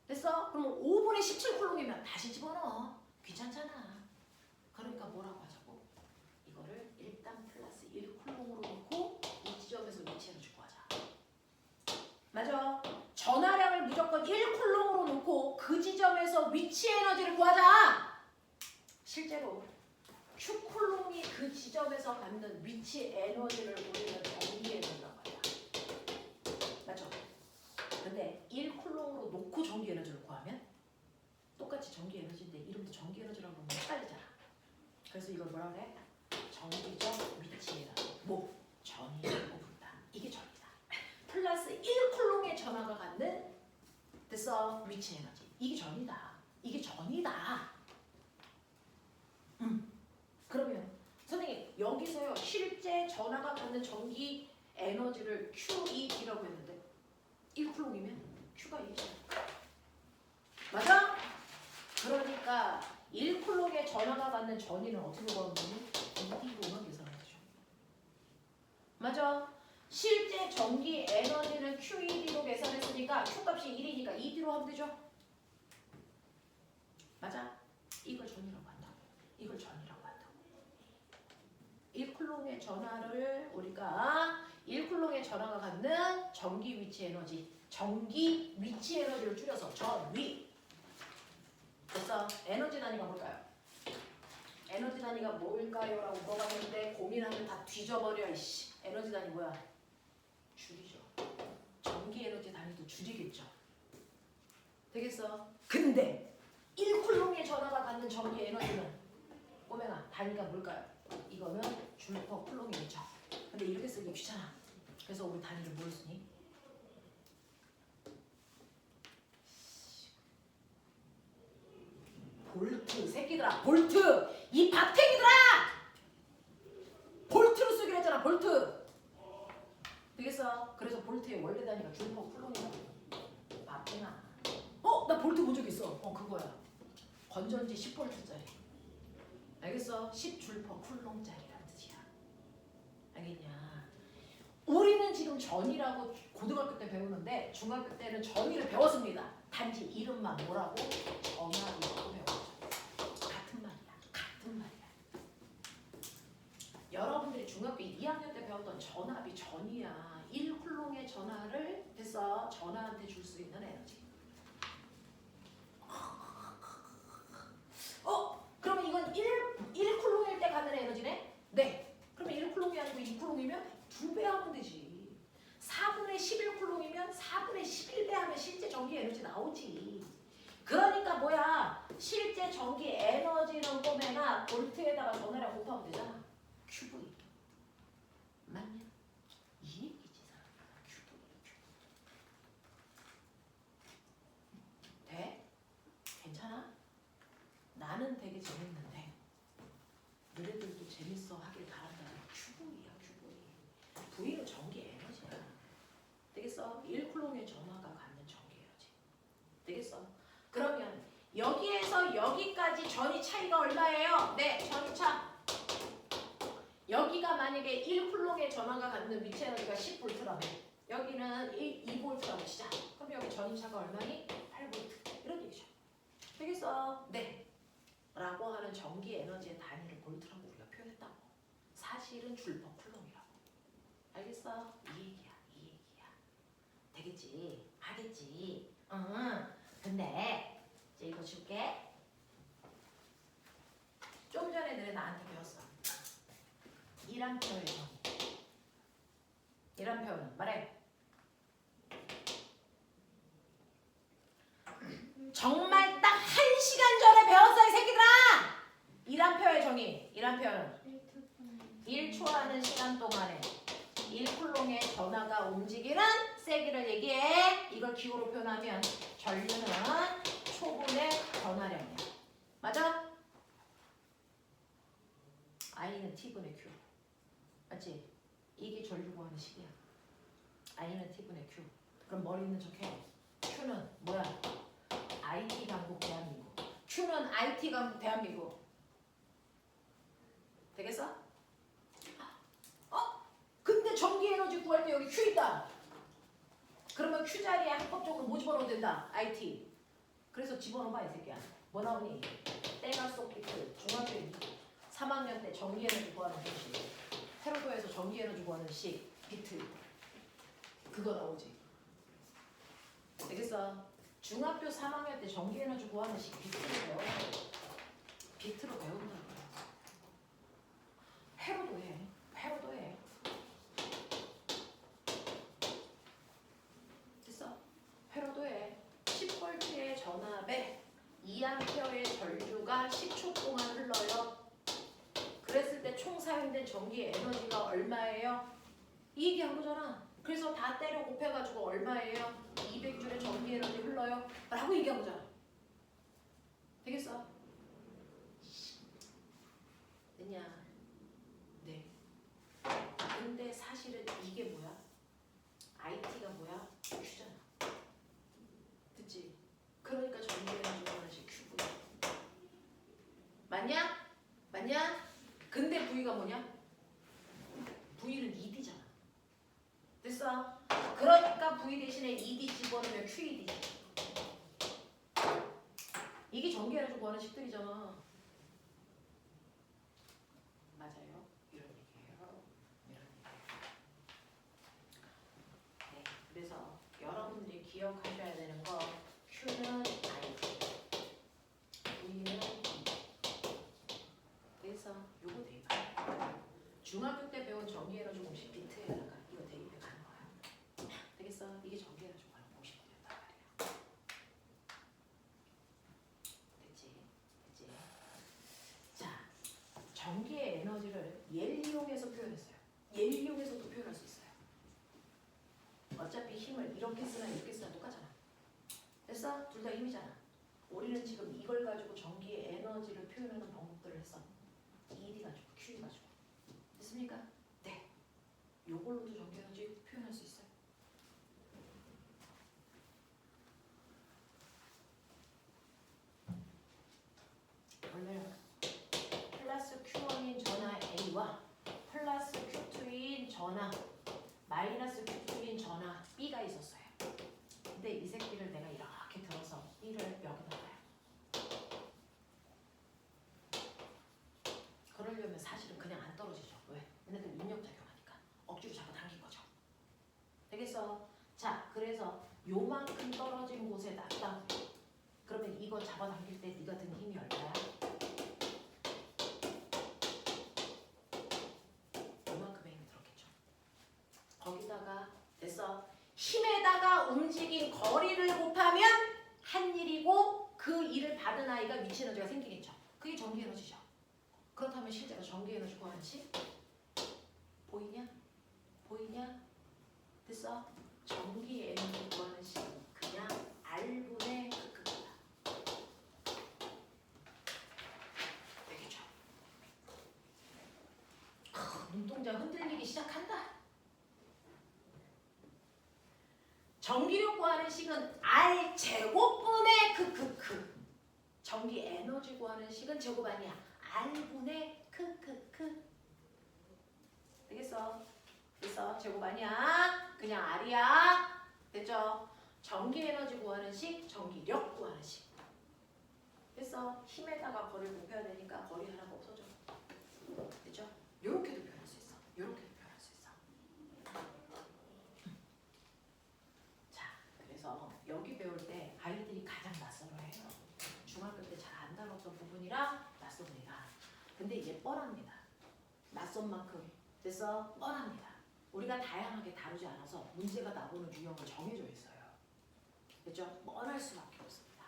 됐어? 그럼 5분의 17쿨롬이면 다시 집어넣어. 귀찮잖아. 그러니까 뭐라고 하자고? 이거를 일단 플러스 1쿨롬으로 놓고 이 지점에서 위치 에너지 구하자. 맞아. 전하량을 무조건 1쿨롬으로 놓고 그 지점에서 위치 에너지를 구하자. 실제로 Q쿨롬이 그 지점에서 갖는 위치 에너지를 우리는 전기 에너지라고 하자. 맞죠? 근데 1쿨롬으로 놓고 전기 에너지를 구하면 똑같이 전기 에너지인데 이름도 전기 에너지라고 하면 헷갈리잖아. 그래서 이걸 뭐라 그래? 정기적 위치 에너지. 뭐? 전이라고 부른다. 이게 전이다. 플러스 1쿨롬의 전하가 갖는 됐어? 위치 에너지. 이게 전이다. 이게 전이다. 그러면 선생님 여기서요 실제 전하가 갖는 전기 에너지를 QED라고 했는데 1쿨롬이면 Q가 2죠. 맞아? 그러니까 1쿨롬의 전하가 갖는 전위는 어떻게 구하는 거니? ED로만 계산하는 거죠. 맞아? 실제 전기 에너지를 QED로 계산했으니까 Q값이 1이니까 ED로 하면 되죠? 맞아? 이걸 전이라고 한다고. 이걸 전이라고 한다고. 1쿨롬의 전하를 우리가 1쿨롬의 전하가 갖는 전기 위치 에너지, 전기 위치 에너지를 줄여서 전위. 됐어? 에너지 단위가 뭘까요? 에너지 단위가 뭘까요? 라고 물어봤는데 고민하면 다 뒤져버려. 이씨. 에너지 단위 뭐야? 줄이죠. 전기 에너지 단위도 줄이겠죠. 되겠어? 근데 1쿨롬의 전하가 갖는 전기 에너지는 꼬맹아 단위가 뭘까요? 이거는 줄 퍼 쿨롬이겠죠. 근데 이렇게 쓰기 귀찮아. 그래서 우리 단위를 뭘 쓰니? 볼트. 새끼들아 볼트. 이 밥탱이들아 볼트로 쓰기로 했잖아. 볼트. 되겠어? 그래서 볼트의 원래 단위가 줄 퍼 쿨롬이야. 밥탱아. 나 볼트 본 적 있어. 그거야. 건전지 10볼트짜리. 알겠어? 10줄 퍼 쿨롬짜리라는 뜻이야. 알겠냐? 우리는 지금 전이라고 고등학교 때 배우는데 중학교 때는 전이를 배웠습니다. 단지 이름만 뭐라고? 전압이라고 배웠죠. 같은 말이야. 같은 말이야. 여러분들이 중학교 2학년 때 배웠던 전압이 전이야. 1쿨롬의 전하를 됐어? 전하한테 줄 수 있는 에너지. 그러면 이건 1쿨롬일 때 갖는 에너지네? 네. 그러면 1쿨롬이 아니고 2쿨롬 전기 에너지 나오지. 그러니까 뭐야? 실제 전기 에너지는 꼬매나 볼트에다가 전화량 곱하면 되잖아. 큐브. 맞냐? 이 얘기지 사람아. 큐브. 돼? 괜찮아? 나는 되게 재밌는데 너희들도 재밌어 하길 바란다. 큐브이야 큐브. V는 전기 에너지야. 되겠어? 1쿨롱의 전화가 갖는 전기 에너지. 되겠어? 그러면 여기에서 여기까지 전위 차이가 얼마예요? 네, 전위차. 여기가 만약에 1쿨롱의 전화가 갖는 위치 에너지가 10V라면 여기는 2V라고 치자. 그럼 여기 전위차가 얼마니? 8V. 이런 얘기죠. 되겠어? 네. 라고 하는 전기 에너지의 단위를 볼트라고 우리가 표현했다고. 사실은 줄퍼 쿨롱이라고. 알겠어? 이 얘기야. 이 얘기야. 되겠지? 하겠지? 응. 근데 이제 이거 줄게. 좀 전에 너네 나한테 배웠어. 1A의 전위. 1A는 말해. 정말 딱 1시간 전에 배웠어 이 새끼들아. 1A의 정의. 1A는 1초라는 시간 동안에 1쿨롱의 전하가 움직이는 세기를 얘기해. 이걸 기호로 표현하면 전류는 초분의 전하량이야. 맞아? I는 T분의 Q. 맞지? 이게 전류 구하는 식이야. I는 T분의 Q. 그럼 머리 있는 척해. Q는 뭐야? IT 강국 대한민국. Q는 IT 강국 대한민국. 되겠어? 근데 전기 에너지 구할 때 여기 Q 있다. 그러면 Q 자리에 합법적으로 뭐 집어넣으면 된다? IT. 그래서 집어넣어봐 이 새끼야. 뭐 나오니? 때가 쏙비트 중학교 3학년 때 전기 에너지 구하는 식. 테로도에서 전기 에너지 구하는 식. 비트. 그거 나오지. 되겠어? 중학교 3학년 때 전기 에너지 구하는 식 비트로 배워. 비트로 배운다고. 회로도 해. 회로도 해. 됐어? 회로도 해. 10V의 전압에 2A의 전류가 10초 동안 흘러요. 그랬을 때 총 사용된 전기 에너지가 얼마예요? 이 얘기한 거잖아. 그래서 다 때려 곱해가지고 얼마예요? 200J의 전기 에너지 흘러요. 라고 얘기한 거잖아. 되겠어? 됐냐? 네. 근데 사실은 이게 뭐야? IT가 뭐야? Q잖아. 듣지? 그러니까 전기 에너지 하나씩 Q구나. 맞냐? 맞냐? 근데 V가 뭐냐? V는 ED잖아. 됐어? 그러니까 V 대신에 ED 집어넣으면 QED지. 이게 전기 에너지 구하는 식들이잖아. 맞아요? 이런 얘기예요. 이런 얘기예요. 네, 그래서 여러분들이 기억하셔야 되는 거 Q는 IT, V는 그래서 요거 대입. 중학교 때 배운 전기 에너지 공식 비트에다가 이거 대입해 가는 거야. 되겠어? 이게 전기 에너지 구하는 공식이었단 말이야. 됐지? 됐지? 자, 전기의 에너지를 예를 이용해서 표현했어요. 예를 이용해서도 표현할 수 있어요. 어차피 힘을 이렇게 쓰나 이렇게 쓰나 똑같잖아. 됐어? 둘 다 힘이잖아. 우리는 지금 이걸 가지고 전기의 에너지를 표현하는 방법들을 했어. ED 가지고, QE 가지고. 됐습니까? 네. 요걸로도 전기 에너지 표현할 수 있어요. 원래 플러스 Q1인 전하 A와 플러스 Q2인 전하 마이너스 Q2인 전하 B가 있었어요. 근데 이 새끼를 내가 이렇게 들어서 B를 여기다 놔요. 그러려면 사실은 그냥 안 떨어지죠. 왜? 얘네들 인력작용하니까 억지로 잡아당긴 거죠. 되겠어? 자, 그래서 요만큼 떨어진 곳에 놨다. 그러면 이거 잡아당길 때 네가 든 힘이 얼마야? 요만큼의 힘이 들었겠죠. 거기다가 됐어. 힘에다가 움직인 거리를 곱하면 한 일이고 그 일을 받은 아이가 위치 에너지가 생기겠죠. 그게 전기 에너지죠. 그렇다면 실제로 전기 에너지 구하는 식 보이냐? 보이냐? 됐어? 전기 에너지 구하는 식 그냥 R분의 크크크다. 되겠죠? 눈동자 흔들리기 시작한다. 전기력 구하는 식은 R 제곱분의 크크크. 전기 에너지 구하는 식은 제곱 아니야. R분의 크크크. 되겠어? 됐어? 제곱 아니야. 그냥 R이야. 됐죠? 전기 에너지 구하는 식, 전기력 구하는 식. 됐어? 힘에다가 거리를 곱해야 되니까 거리 하나가 없어져. 됐죠? 요렇게도 표현할 수 있어. 요렇게도 표현할 수 있어. 자, 그래서 여기 배울 때 아이들이 가장 낯설어해요. 중학교 때 잘 안 다뤘던 부분이라 낯섭니다. 근데 이제 뻔합니다. 낯선 만큼 됐어? 뻔합니다. 우리가 다양하게 다루지 않아서 문제가 나오는 유형은 정해져 있어요. 됐죠? 뻔할 수밖에 없습니다.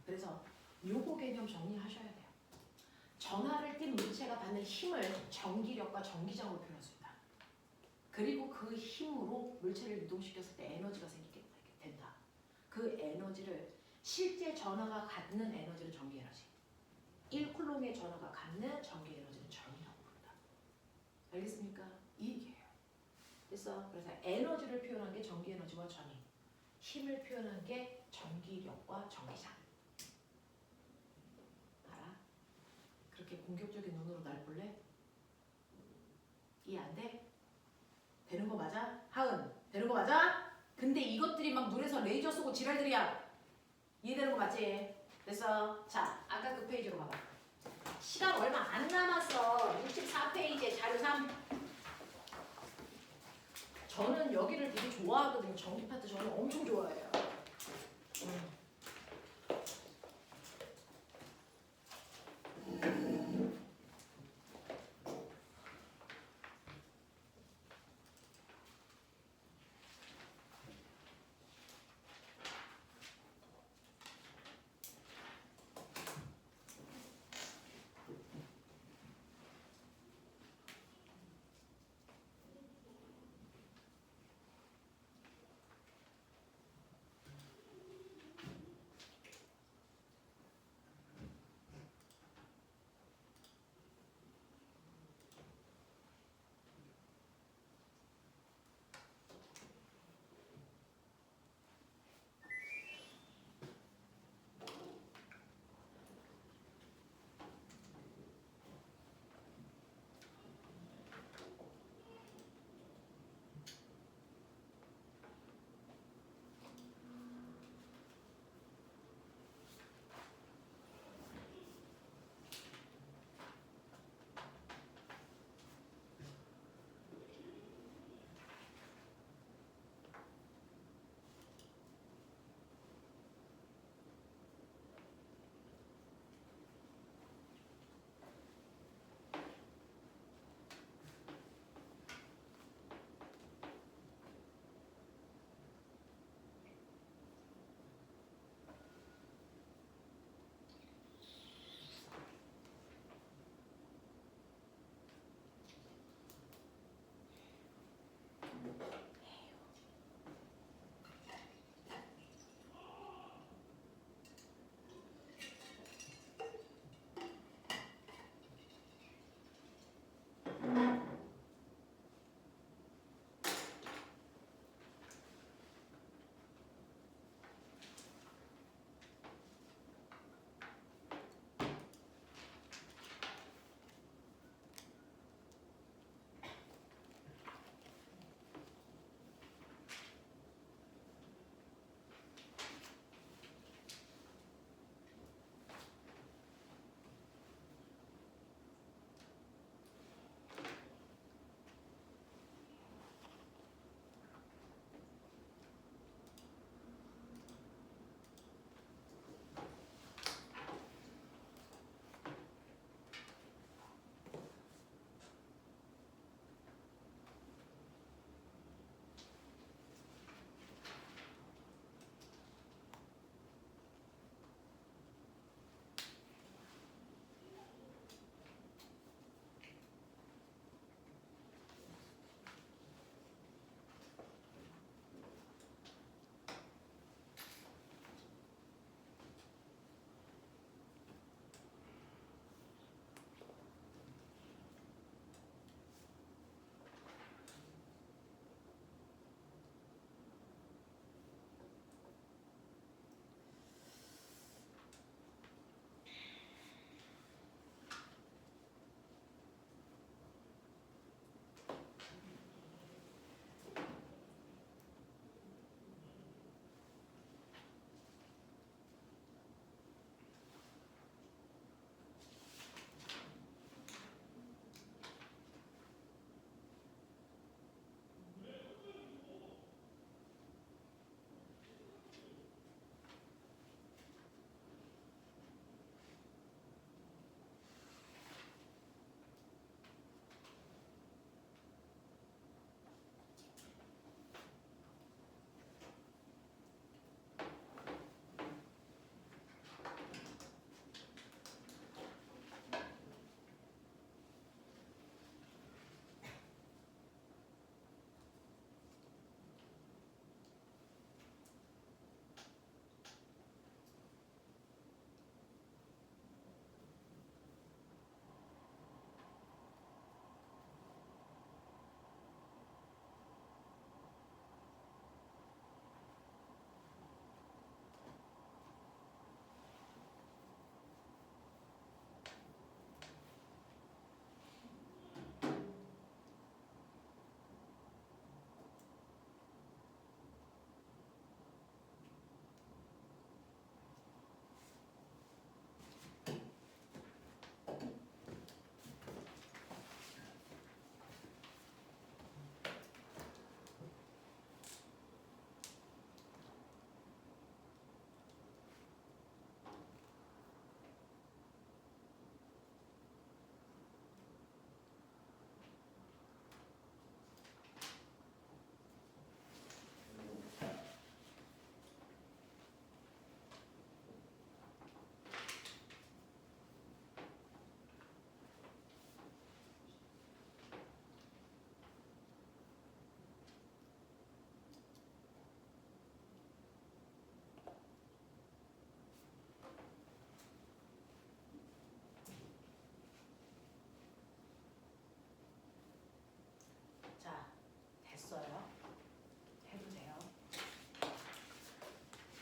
그래서 요거 개념 정리하셔야 돼요. 전하를 띈 물체가 받는 힘을 전기력과 전기장으로 표현했습니다. 그리고 그 힘으로 물체를 이동시켰을 때 에너지가 생기게 된다. 그 에너지를 실제 전하가 갖는 에너지를 전기 에너지. 1쿨롱의 전하가 갖는 전기 에너지는 전이라고 부른다. 알겠습니까? 이 얘기예요. 됐어? 그래서 에너지를 표현한 게 전기 에너지와 전이, 힘을 표현한 게 전기력과 전기장. 알아? 그렇게 공격적인 눈으로 날 볼래? 이해 안 돼? 되는 거 맞아? 하은, 되는 거 맞아? 근데 이것들이 막 눈에서 레이저 쏘고 지랄들이야. 이해되는 거 맞지? 됐어? 자, 아까 그 페이지로 가봐. 시간 얼마 안 남았어. 64페이지에 자료 3. 저는 여기를 되게 좋아하거든요. 전기 파트 저는 엄청 좋아해요.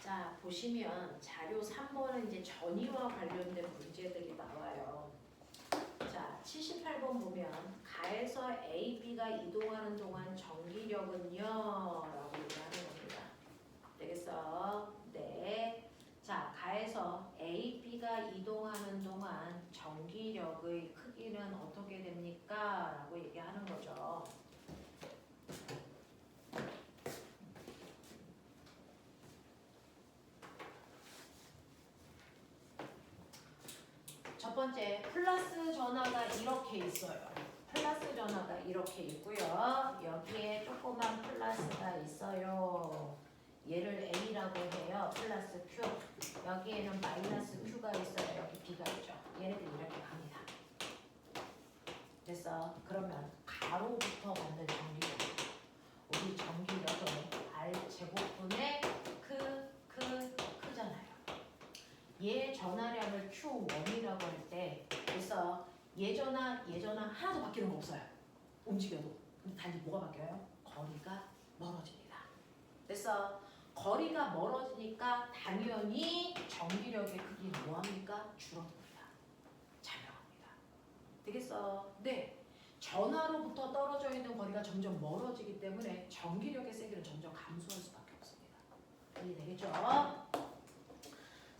자, 보시면 자료 3번은 이제 전이와 관련된 문제들이 나와요. 자, 78번 보면 가에서 A, B가 이동하는 동안 전기력은요? 라고 얘기하는 겁니다. 되겠어? 네. 자, 가에서 A, B가 이동하는 동안 전기력의 크기는 어떻게 됩니까? 라고 얘기하는 거죠. 첫 번째, 플러스 전화가 이렇게 있어요. 플러스 전화가 이렇게 있고요. 여기에 조그만 플러스가 있어요. 얘를 A라고 해요. 플러스 Q. 여기에는 마이너스 Q가 있어요. 여기 B가 있죠. 얘네들이 이렇게 갑니다. 됐어. 그러면 가로부터 받는 전기력. 우리 전기력은 R 제곱분의 크잖아요. 얘 전하량을 Q1이라고 할 때 그래서 얘 전하 하나도 바뀌는 거 없어요. 움직여도. 근데 단지 뭐가 바뀌어요? 거리가 멀어집니다. 그래서 거리가 멀어지니까 당연히 전기력의 크기는 뭐합니까? 줄어듭니다. 자명합니다. 되겠어? 네. 전하로부터 떨어져 있는 거리가 점점 멀어지기 때문에 전기력의 세기는 점점 감소할 수밖에 없습니다. 이해되겠죠?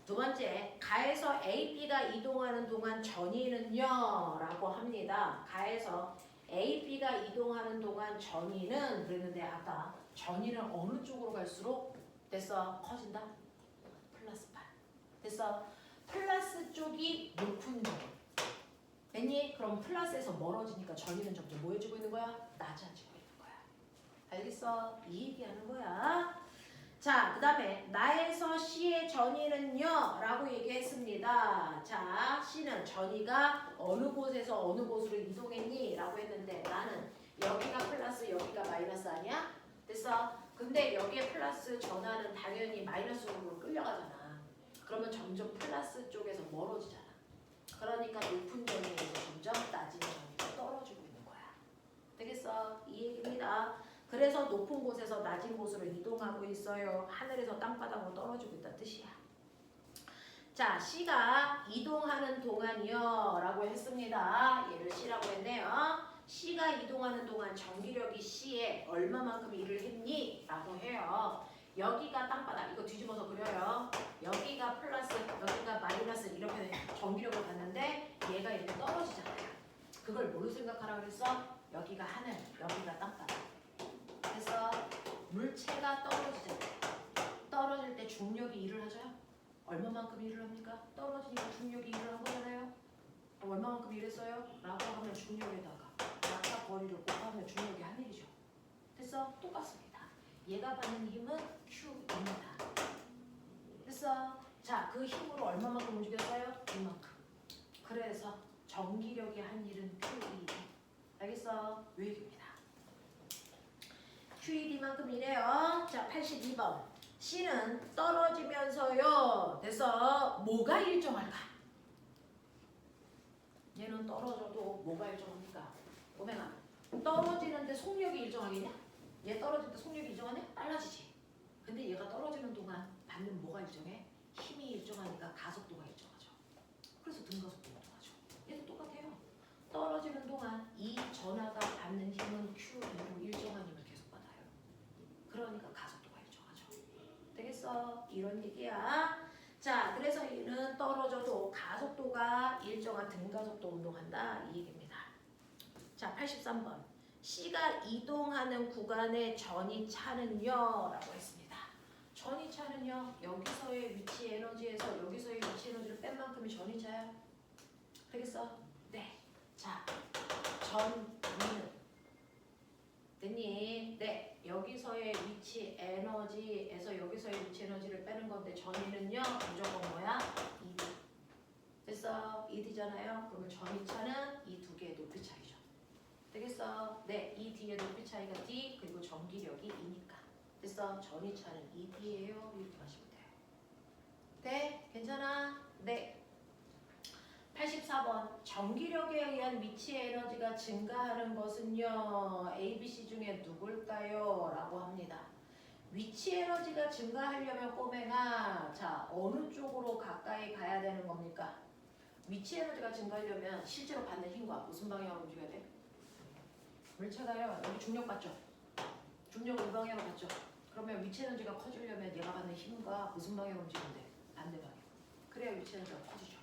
두 번째, 가에서 A, B가 이동하는 동안 전위는요? 라고 합니다. 가에서 A, B가 이동하는 동안 전위는 그랬는데 아까 전위는 어느 쪽으로 갈수록 됐어? 커진다? 플러스 8. 됐어? 플러스 쪽이 높은 점. 됐니? 그럼 플러스에서 멀어지니까 전위는 점점 뭐 해주고 있는 거야? 낮아지고 있는 거야. 알겠어? 이 얘기하는 거야. 자, 그 다음에 나에서 C의 전위는요? 라고 얘기했습니다. 자, C는 전위가 어느 곳에서 어느 곳으로 이동했니? 라고 했는데 나는 여기가 플러스 여기가 마이너스 아니야? 됐어? 근데 여기에 플러스 전하는 당연히 마이너스로 끌려가잖아. 그러면 점점 플러스 쪽에서 멀어지잖아. 그러니까 높은 전위에서 점점 낮은 전위가 떨어지고 있는 거야. 되겠어? 이 얘기입니다. 그래서 높은 곳에서 낮은 곳으로 이동하고 있어요. 하늘에서 땅바닥으로 떨어지고 있다는 뜻이야. 자, C가 이동하는 동안이요 라고 했습니다. 얘를 C라고 했네요. C가 이동하는 동안 전기력이 C에 얼마만큼 일을 했니? 라고 해요. 여기가 땅바닥, 이거 뒤집어서 그려요. 여기가 플러스, 여기가 마이너스 이렇게 전기력을 받는데 얘가 이렇게 떨어지잖아요. 그걸 뭘로 생각하라 그랬어? 여기가 하늘, 여기가 땅바닥. 그래서 물체가 떨어지잖아요. 떨어질 때 중력이 일을 하죠? 얼마만큼 일을 합니까? 떨어지니까 중력이 일을 한 거잖아요. 얼마만큼 일했어요? 라고 하면 중력에다가 아까 거리를 곱하면 중력이 한 일이죠. 됐어? 똑같습니다. 얘가 받는 힘은 Q입니다. 됐어? 자, 그 힘으로 얼마만큼 움직였어요? 이만큼. 그래서 전기력이 한 일은 QED. 알겠어? 요 얘기입니다. QED만큼 이래요. 자, 82번. C는 떨어지면서요. 됐어? 뭐가 일정할까? 얘는 떨어져도 뭐가 일정합니까? 오메가. 떨어지는데 속력이 일정하겠냐? 얘 떨어질 때 속력이 일정하냐? 빨라지지. 근데 얘가 떨어지는 동안 받는 뭐가 일정해? 힘이 일정하니까 가속도가 일정하죠. 그래서 등가속도가 일정하죠. 얘도 똑같아요. 떨어지는 동안 이 전하가 받는 힘은 Q2로 일정한 힘을 계속 받아요. 그러니까 가속도가 일정하죠. 되겠어? 이런 얘기야. 자, 그래서 얘는 떨어져도 가속도가 일정한 등가속도 운동한다. 이 얘기입니다. 자, 83번. C가 이동하는 구간의 전이차는요? 라고 했습니다. 전이차는요? 여기서의 위치 에너지에서 여기서의 위치 에너지를 뺀 만큼이 전이차야. 되겠어? 네. 자, 전위는 됐니? 네. 여기서의 위치 에너지에서 여기서의 위치 에너지를 빼는 건데 전위는요? 무조건 뭐야? 2D. 됐어? 2D잖아요? 그러면 전이차는 이 두 개의 높이 차이죠. 되겠어? 네. 이 D의 높이 차이가 D 그리고 전기력이 2니까. 됐어? 전이차는 2D예요. 이렇게 하시면 돼요. 네? 괜찮아? 네. 84번. 전기력에 의한 위치 에너지가 증가하는 것은요. A, B, C 중에 누굴까요? 라고 합니다. 위치 에너지가 증가하려면 꼬맹아 자 어느 쪽으로 가까이 가야 되는 겁니까? 위치 에너지가 증가하려면 실제로 받는 힘과 무슨 방향으로 움직여야 돼? 물 찾아요. 여기 중력 받죠? 중력 이 방향으로 받죠? 그러면 위치 에너지가 커지려면 얘가 받는 힘과 무슨 방향으로 움직이면 돼? 반대 방향. 그래야 위치 에너지가 커지죠.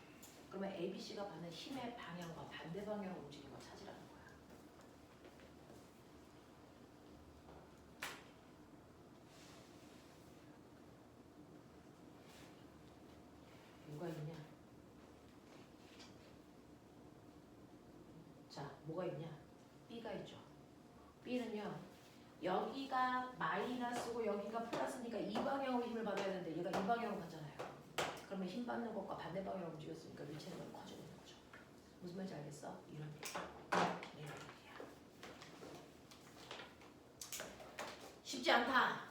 그러면 ABC가 받는 힘의 방향과 반대 방향으로 움직이는 걸 찾으라는 거야. 뭐가 있냐? 자, 뭐가 있냐? B가 있죠. B는요. 여기가 마이너스고 여기가 플러스니까 이 방향으로 힘을 받아야 되는데 얘가 이 방향으로 가잖아요. 그러면 힘 받는 것과 반대 방향으로 움직였으니까 위치는 커지고 있는 거죠. 무슨 말인지 알겠어? 이런 얘기야. 쉽지 않다.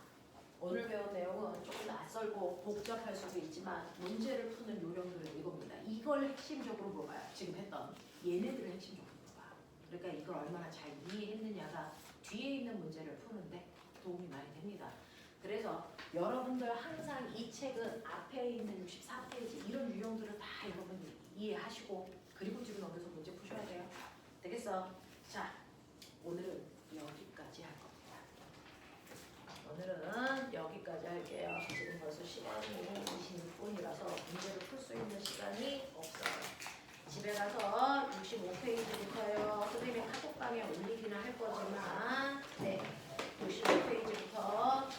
오늘 배운 내용은 조금 낯설고 복잡할 수도 있지만 문제를 푸는 요령들은 이겁니다. 이걸 핵심적으로 물어봐요. 지금 했던 얘네들을 핵심적으로 물어봐. 그러니까 이걸 얼마나 잘 이해했느냐가 뒤에 있는 문제를 푸는데 도움이 많이 됩니다. 그래서 여러분들 항상 이 책은 앞에 있는 64페이지 이런 유형들을 다 여러분들 이해하시고 그리고 뒤로 넘겨서 문제 푸셔야 돼요. 되겠어? 자, 오늘은 여기까지 할 겁니다. 오늘은 여기까지 할게요. 지금 벌써 시간이 26분이라서 문제를 풀 수 있는 시간이 없어요. 집에 가서 65페이지부터요. 선생님이 카톡방에 올리기는 할 거지만 네, 65페이지부터